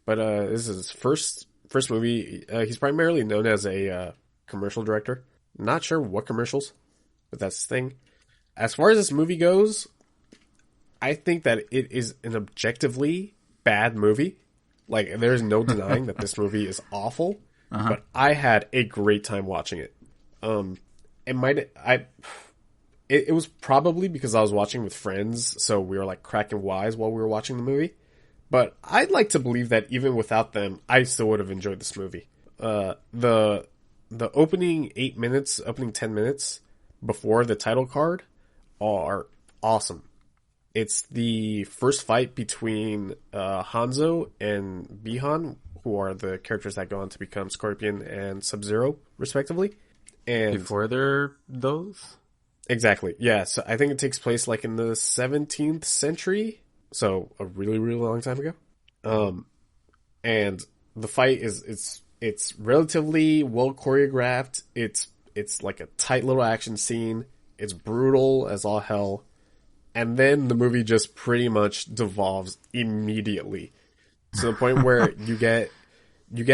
But this is his first movie. He's primarily known as a commercial director. Not sure what commercials, but that's the thing. As far as this movie goes, I think that it is an objectively bad movie. Like, there's no denying that this movie is awful, but I had a great time watching it. It was probably because I was watching with friends, so we were like cracking wise while we were watching the movie. But I'd like to believe that even without them, I still would have enjoyed this movie. The opening 10 minutes before the title card are awesome. It's the first fight between Hanzo and Bihan, who are the characters that go on to become Scorpion and Sub-Zero, respectively. And before they're those? Exactly, yeah. So I think it takes place like in the 17th century, so a really, really long time ago. And the fight it's relatively well choreographed. It's like a tight little action scene. It's brutal as all hell. And then the movie just pretty much devolves immediately to the point where you get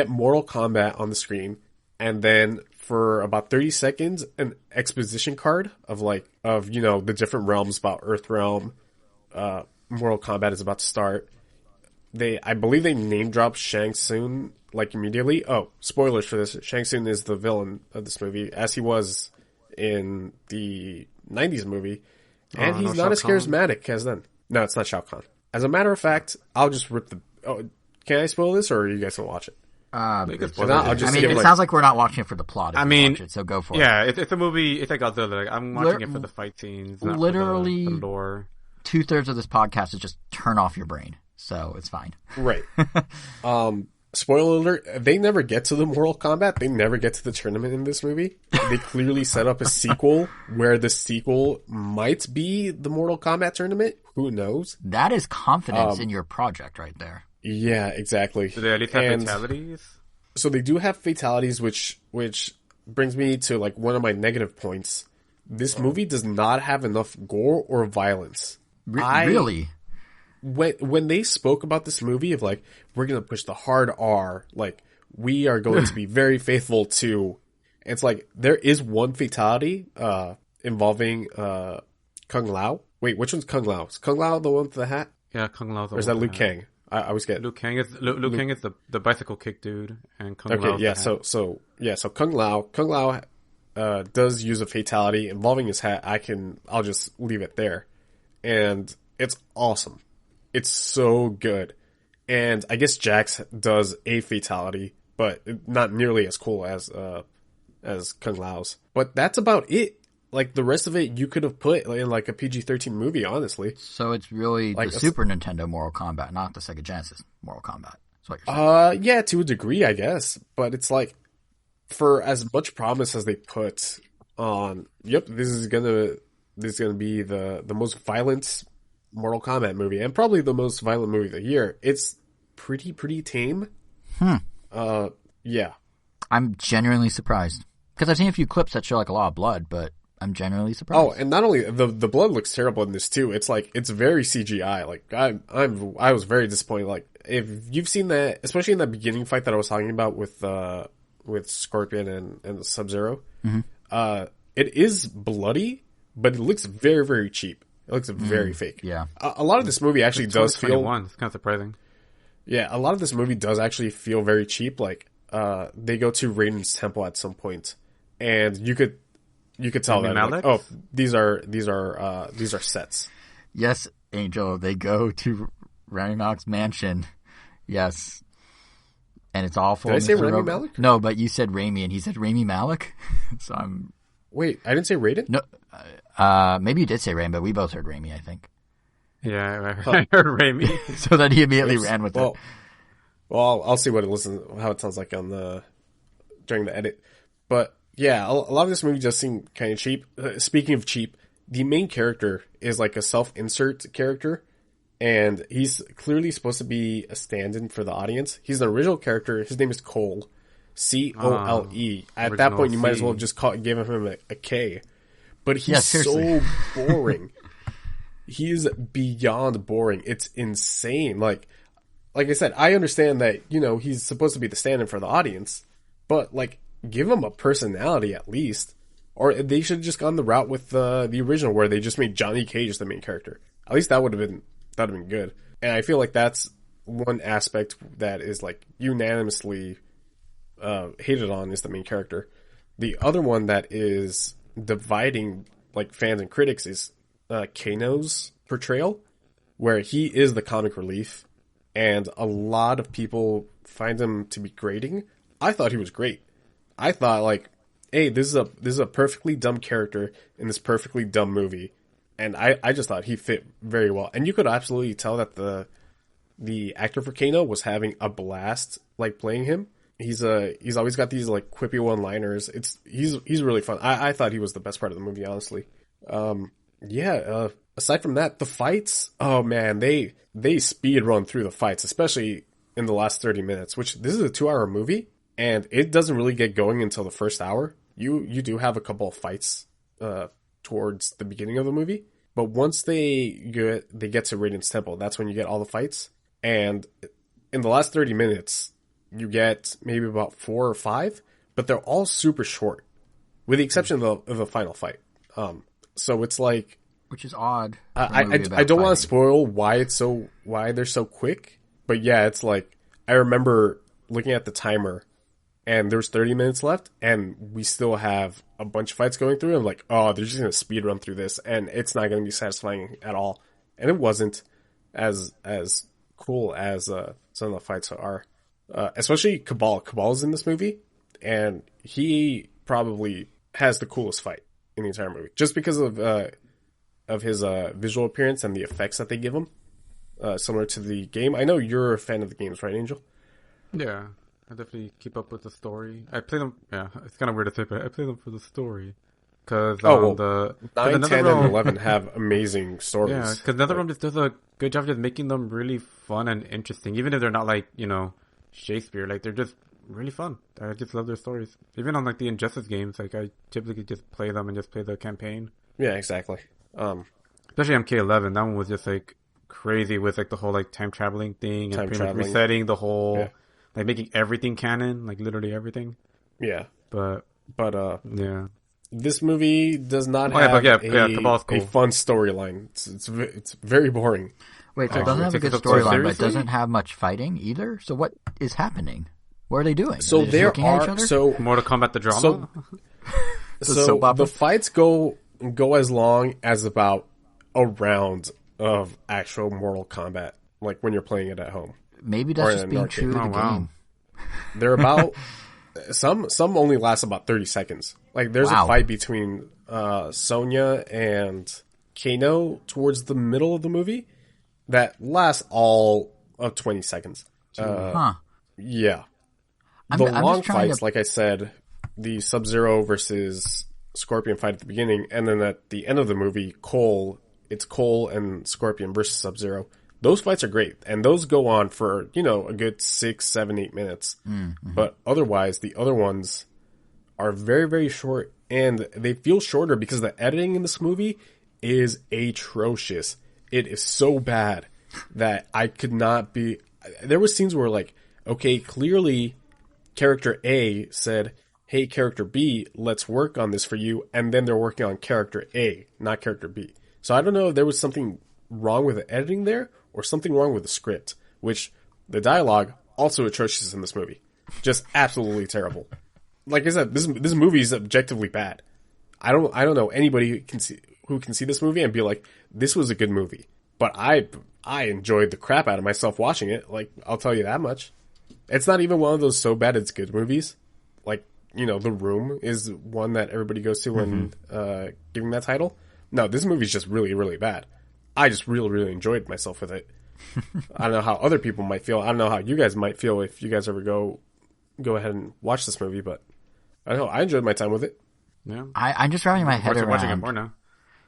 Mortal Kombat on the screen, and then for about 30 seconds, an exposition card of the different realms about Earthrealm. Mortal Kombat is about to start. I believe they name drop Shang Tsung like immediately. Oh, spoilers for this. Shang Tsung is the villain of this movie, as he was in the 90s movie. And he's not as charismatic as then. No, it's not Shao Kahn. As a matter of fact, I'll just rip the... Oh, can I spoil this, or are you guys going to watch it? It sounds like we're not watching it for the plot. Watch it, so go for it. Yeah, it's a movie. It's like Godzilla. Like, I'm watching it for the fight scenes. Not literally, for the lore. 2/3 of this podcast is just turn off your brain, so it's fine. Right. Spoiler alert, they never get to the Mortal Kombat. They never get to the tournament in this movie. They clearly set up a sequel where the sequel might be the Mortal Kombat tournament. Who knows? That is confidence in your project right there. Yeah, exactly. Do they at least have fatalities? So they do have fatalities, which brings me to like one of my negative points. This movie does not have enough gore or violence. Really? When they spoke about this movie of like, we're going to push the hard R, like, we are going to be very faithful to, it's like, there is one fatality, involving, Kung Lao. Wait, which one's Kung Lao? Is Kung Lao the one with the hat? Yeah, Kung Lao. Or is that Liu Kang? I always get Liu Kang is the bicycle kick dude, and Kung Lao. Okay, yeah, so Kung Lao does use a fatality involving his hat, I'll just leave it there. And it's awesome. It's so good. And I guess Jax does a fatality, but not nearly as cool as Kung Lao's. But that's about it. Like, the rest of it you could have put in, like, a PG-13 movie, honestly. So it's really like the Super Nintendo Mortal Kombat, not the Sega Genesis Mortal Kombat. That's what you're saying. Yeah, to a degree, I guess. But it's like, for as much promise as they put on, yep, this is gonna be the most violent Mortal Kombat movie, and probably the most violent movie of the year. It's pretty tame. Yeah. I'm genuinely surprised. Because I've seen a few clips that show, like, a lot of blood, but I'm genuinely surprised. Oh, and not only the blood looks terrible in this too. It's like, it's very CGI. Like, I was very disappointed. Like, if you've seen that, especially in that beginning fight that I was talking about with Scorpion and Sub-Zero, it is bloody, but it looks very, very cheap. It looks very fake. Yeah. A lot of this movie actually does feel... It's kind of surprising. Yeah, a lot of this movie does actually feel very cheap. Like, they go to Raiden's temple at some point, and you could tell that, like, oh, these are sets. Yes, Angel, they go to Rami Malek's mansion. Yes. And it's awful. Did I say Rami Malek? No, but you said Rami, and he said Rami Malek. So I'm... Wait, I didn't say Raiden? No, maybe you did say Rami, but we both heard Rami, I think. Yeah, I heard Rami. So then he immediately ran with it. Well, I'll see how it sounds like during the edit. But yeah, a lot of this movie just seemed kind of cheap. Speaking of cheap, the main character is like a self-insert character, and he's clearly supposed to be a stand-in for the audience. He's an original character. His name is Cole. Cole. At that point, you might as well have just given him a K. But he's so boring. He's beyond boring. It's insane. Like I said, I understand that, he's supposed to be the stand-in for the audience, but, like, give him a personality at least. Or they should have just gone the route with the original, where they just made Johnny Cage the main character. At least that would have been good. And I feel like that's one aspect that is, like, unanimously hated on, is the main character. The other one that is dividing, like, fans and critics is Kano's portrayal, where he is the comic relief, and a lot of people find him to be grating. I thought he was great. I thought, like, hey, this is a perfectly dumb character in this perfectly dumb movie, and I just thought he fit very well. And you could absolutely tell that the actor for Kano was having a blast, like, playing him. He's always got these, like, quippy one-liners. He's really fun. I thought he was the best part of the movie, honestly. Aside from that, the fights, oh man, they speed run through the fights, especially in the last 30 minutes, which this is a 2-hour movie, and it doesn't really get going until the first hour. You do have a couple of fights towards the beginning of the movie, but once they get to Raiden's temple, that's when you get all the fights. And in the last 30 minutes, you get maybe about 4 or 5, but they're all super short, with the exception of the final fight. So it's like, which is odd. I don't want to spoil why they're so quick, but yeah, it's like, I remember looking at the timer, and there's 30 minutes left, and we still have a bunch of fights going through. I'm like, oh, they're just going to speed run through this, and it's not going to be satisfying at all. And it wasn't as cool as some of the fights are. Especially Cabal. Cabal's in this movie, and he probably has the coolest fight in the entire movie, just because of his visual appearance and the effects that they give him, similar to the game. I know you're a fan of the games, right, Angel? Yeah, I definitely keep up with the story. I play them. Yeah, it's kind of weird to say, but I play them for the story. Because 9, 10, and 11 have amazing stories. Yeah, because NetherRealm just does a good job just making them really fun and interesting, even if they're not like, Shakespeare. Like, they're just really fun. I just love their stories. Even on, like, the Injustice games, like, I typically just play them and just play the campaign. Yeah, exactly. Especially MK11, that one was just, like, crazy with, like, the whole, like, time traveling thing and pretty much resetting the whole, like, making everything canon, like, literally everything. Yeah. But yeah. This movie does not have a fun storyline. It's very boring. Wait, so it doesn't have a good storyline, but it doesn't have much fighting either? So what is happening? What are they doing? So there are... So Mortal Kombat the drama? So the fights go as long as about a round of actual Mortal Kombat, like when you're playing it at home. Maybe that's just being true to the game. They're about some only last about 30 seconds. Like there's a fight between Sonya and Kano towards the middle of the movie that lasts all of 20 seconds. Yeah. The long fights, like I said, the Sub-Zero versus Scorpion fight at the beginning, and then at the end of the movie, it's Cole and Scorpion versus Sub-Zero. Those fights are great, and those go on for, a good 6, 7, 8 minutes. Mm-hmm. But otherwise, the other ones are very, very short, and they feel shorter because the editing in this movie is atrocious. It is so bad that I could not be... There were scenes where, like, okay, clearly character A said, hey, character B, let's work on this for you, and then they're working on character A, not character B. So I don't know if there was something wrong with the editing there, or something wrong with the script, which the dialogue also atrocious in this movie. Just absolutely terrible. Like I said, this movie is objectively bad. I don't know anybody who can see this movie and be like, this was a good movie. But I enjoyed the crap out of myself watching it. Like, I'll tell you that much. It's not even one of those so bad it's good movies. Like, The Room is one that everybody goes to when giving that title. No, this movie's just really, really bad. I just really, really enjoyed myself with it. I don't know how other people might feel. I don't know how you guys might feel if you guys ever go ahead and watch this movie, but I don't know. I enjoyed my time with it. Yeah. I'm just wrapping my head around. Watching it more now.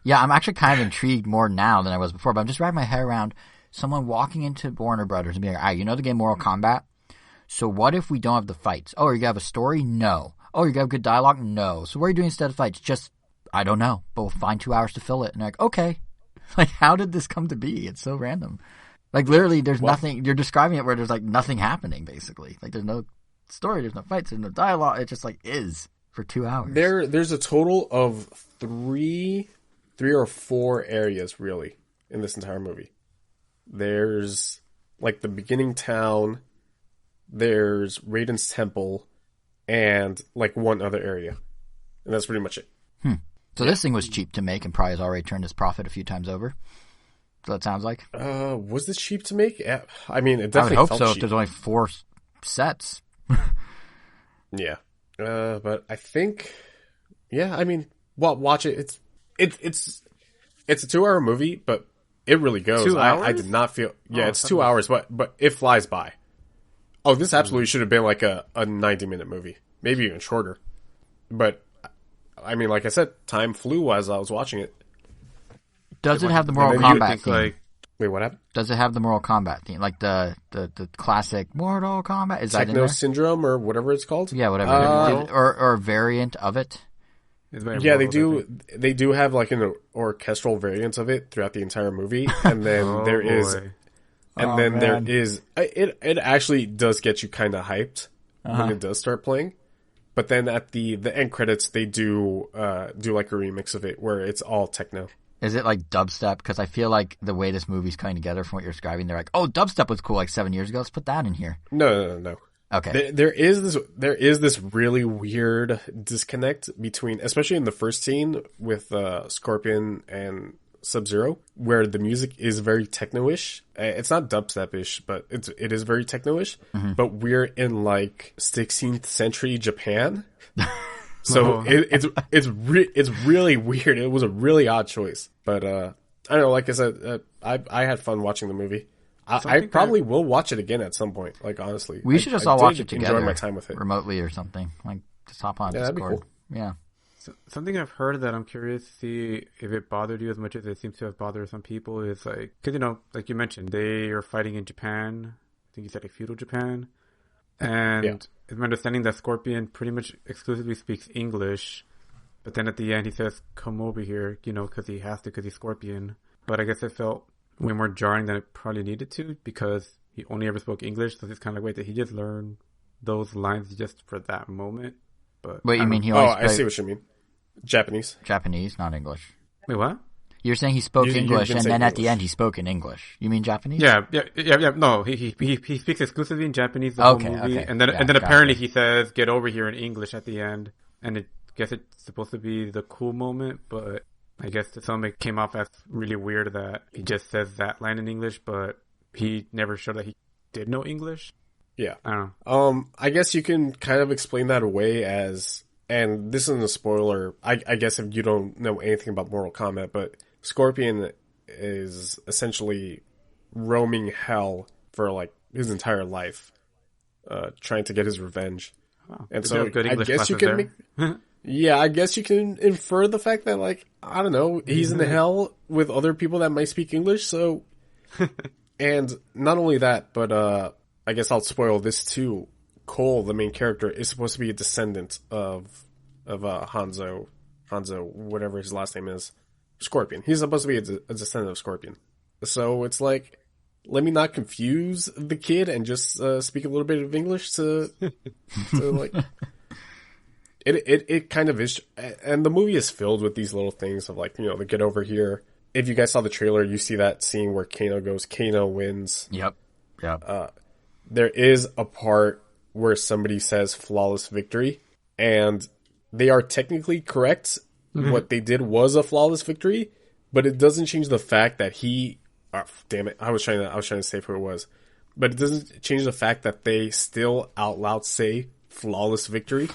Yeah, I'm actually kind of intrigued more now than I was before, but I'm just wrapping my head around someone walking into Warner Brothers and being like, the game Mortal Kombat? So what if we don't have the fights? Oh, you have a story? No. Oh, you got good dialogue? No. So what are you doing instead of fights? Just, I don't know, but we'll find 2 hours to fill it. And they're like, okay. Like, how did this come to be? It's so random. Like, literally, there's nothing, you're describing it where there's, like, nothing happening, basically. Like, there's no story, there's no fights, there's no dialogue. It just, like, is for 2 hours. There's a total of three or four areas, really, in this entire movie. There's, like, the beginning town, there's Raiden's temple, and, like, one other area. And that's pretty much it. So this thing was cheap to make and probably has already turned its profit a few times over. So that sounds like. Was this cheap to make? I mean, it definitely I would hope felt so cheap. If there's only 4 sets. Yeah. But I think, I mean, watch it. It's a 2-hour movie, but it really goes. 2 hours? I did not feel, it's 2 hours, but it flies by. Oh, this absolutely should have been like a 90-minute movie. Maybe even shorter. But, I mean, like I said, time flew as I was watching it. Does it have the Mortal Kombat theme? Like, wait, what happened? Does it have the Mortal Kombat theme? Like the classic Mortal Kombat? Is that in there? Techno Syndrome or whatever it's called? Yeah, whatever. Or a variant of it? Yeah, they do. They do have like an orchestral variant of it throughout the entire movie, and then there is it actually does get you kind of hyped when it does start playing. But then at the end credits, they do like a remix of it where it's all techno. Is it like dubstep? Because I feel like the way this movie's coming together from what you're describing, they're like, oh, dubstep was cool like 7 years ago. Let's put that in here. No. Okay. There is this really weird disconnect between, especially in the first scene with Scorpion and Sub-Zero, where the music is very techno-ish. It's not dubstep-ish, but it is very techno-ish. Mm-hmm. But we're in like 16th century Japan. So it's really weird. It was a really odd choice, but I don't know. Like I said, I had fun watching the movie. I probably will watch it again at some point. Like honestly, we should just all watch it together. Enjoy my time with it remotely or something. Like just hop on Discord. That'd be cool. Yeah. So, something I've heard that I'm curious to see if it bothered you as much as it seems to have bothered some people is like, because like you mentioned, they are fighting in Japan. I think you said like feudal Japan. And it's my understanding that Scorpion pretty much exclusively speaks English, but then at the end he says, come over here, because he has to, because he's Scorpion. But I guess it felt way more jarring than it probably needed to, because he only ever spoke English, so it's kind of like, wait, did he just learn those lines just for that moment? But wait, you mean he I see what you mean. Japanese, not English. Wait, what? You're saying he spoke English, and then at the end he spoke in English. You mean Japanese? Yeah. No, he speaks exclusively in Japanese the whole movie, and then apparently he says "get over here" in English at the end, and it guess it's supposed to be the cool moment, but I guess to some it came off as really weird that he just says that line in English, but he never showed that he did know English. Yeah. I don't know. I guess you can kind of explain that away as, and this isn't a spoiler, I guess if you don't know anything about Mortal Kombat, but Scorpion is essentially roaming hell for like his entire life, trying to get his revenge. Wow. And Did so you have good I English guess you classes can there? make, yeah, I guess you can infer the fact that, like, I don't know, he's in hell with other people that might speak English, so, and not only that, but, I guess I'll spoil this too. Cole, the main character, is supposed to be a descendant of Hanzo, whatever his last name is, Scorpion. He's supposed to be a descendant of Scorpion. So it's like, let me not confuse the kid and just speak a little bit of English to like... It kind of is, and the movie is filled with these little things of like, you know, the get over here. If you guys saw the trailer, you see that scene where Kano goes, Kano wins. Yep. There is a part where somebody says flawless victory, and they are technically correct. Mm-hmm. What they did was a flawless victory, but it doesn't change the fact that damn it, I was trying to say who it was, but it doesn't change the fact that they still out loud say flawless victory.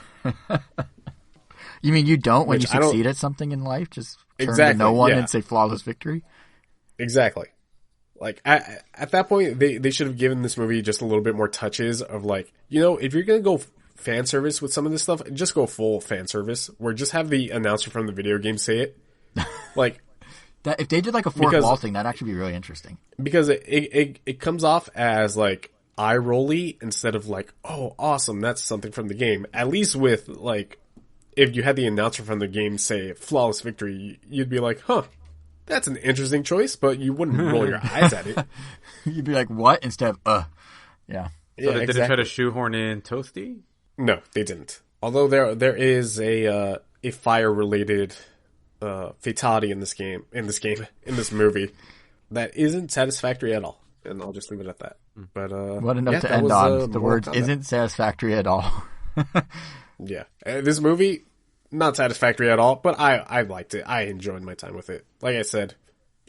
You mean you don't when you succeed at something in life? Just turn to no one and say flawless victory? Exactly. Like, at that point, they should have given this movie just a little bit more touches of like, you know, if you're going to go fan service with some of this stuff, just go full fan service, where just have the announcer from the video game say it. Like, that if they did like a fourth wall thing, that'd actually be really interesting. Because it comes off as like eye-rolly instead of like, oh, awesome, that's something from the game. At least with like, if you had the announcer from the game say flawless victory, you'd be like, huh, that's an interesting choice, but you wouldn't roll your eyes at it. You'd be like, what? Instead of, yeah. So they didn't try to shoehorn in Toasty? No, they didn't. Although there is a fire-related fatality in this movie that isn't satisfactory at all, and I'll just leave it at that. But what enough to end on? The words isn't satisfactory at all. Yeah, this movie not satisfactory at all, but I liked it. I enjoyed my time with it. Like I said,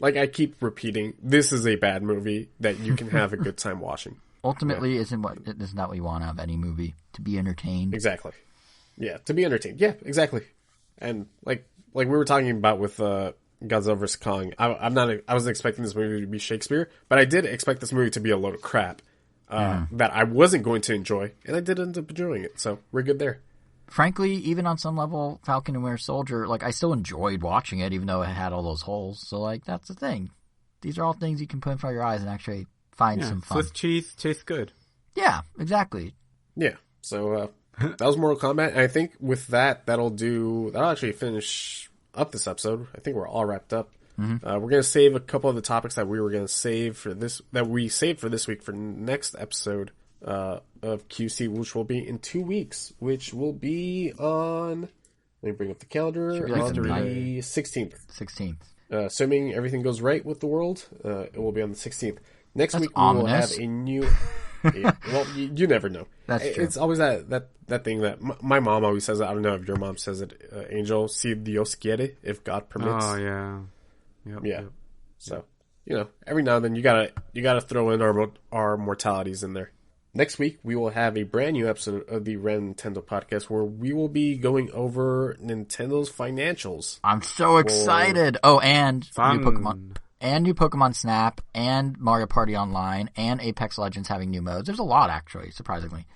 like I keep repeating, this is a bad movie that you can have a good time watching. Ultimately, isn't that what you want out of any movie? To be entertained. Exactly. Yeah, to be entertained. Yeah, exactly. And like we were talking about with Godzilla vs. Kong, I wasn't expecting this movie to be Shakespeare, but I did expect this movie to be a load of crap that I wasn't going to enjoy, and I did end up enjoying it. So we're good there. Frankly, even on some level, Falcon and Winter Soldier, like I still enjoyed watching it, even though it had all those holes. So like that's the thing. These are all things you can put in front of your eyes and actually find some fun. Swiss cheese tastes good. Yeah, exactly. Yeah. So that was Mortal Kombat, and I think with that'll actually finish up this episode. I think we're all wrapped up. Mm-hmm. We're gonna save a couple of the topics that we were gonna save for this week for next episode of QC, which will be in 2 weeks, which will be on. Let me bring up the calendar. On the 16th. 16th. Assuming everything goes right with the world, it will be on the 16th. Next week we will have a new. Well, you never know. That's true. It's always that thing that my mom always says. I don't know if your mom says it. Angel, si Dios quiere, if God permits. Oh yeah, Yep. So every now and then you gotta throw in our mortalities in there. Next week we will have a brand new episode of the Ren Nintendo podcast where we will be going over Nintendo's financials. I'm so excited! And new Pokemon Snap, and Mario Party Online, and Apex Legends having new modes. There's a lot, actually, surprisingly.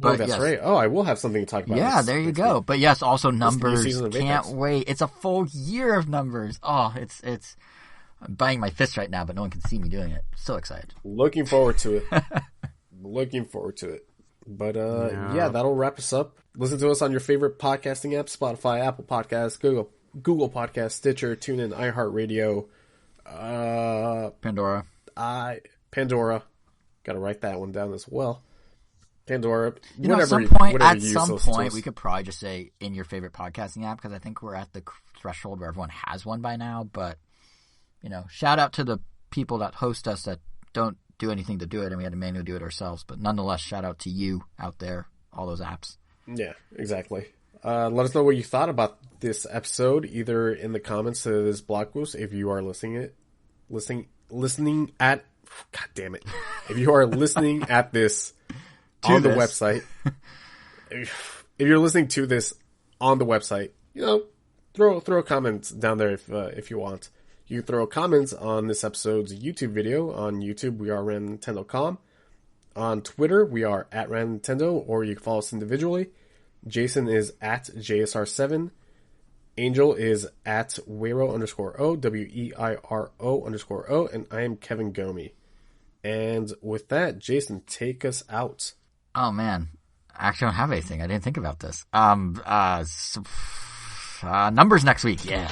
But that's right. Oh, I will have something to talk about. Yeah, there you go. But yes, also numbers. Can't wait. It's a full year of numbers. Oh, it's. I'm banging my fist right now, but no one can see me doing it. So excited. Looking forward to it. But yeah, that'll wrap us up. Listen to us on your favorite podcasting app: Spotify, Apple Podcasts, Google Podcasts, Stitcher, TuneIn, iHeartRadio. Pandora. Gotta write that one down as well. Pandora. At some point, we could probably just say in your favorite podcasting app, because I think we're at the threshold where everyone has one by now. But shout out to the people that host us that don't do anything to do it, and we had to manually do it ourselves. But nonetheless, shout out to you out there, all those apps. Yeah, exactly. Let us know what you thought about this episode, either in the comments to this blog post, if you are listening at, God damn it. If you are listening at this on the website, if you're listening to this on the website, throw a comment down there if you want. You can throw comments on this episode's YouTube video. On YouTube, we are RandomNintendo.com. On Twitter, we are at RandomNintendo, or you can follow us individually. Jason is at JSR7. Angel is at Weiro_O, WEIRO_O, and I am Kevin Gomi. And with that, Jason, take us out. Oh, man. I actually don't have anything. I didn't think about this. Numbers next week. Yeah.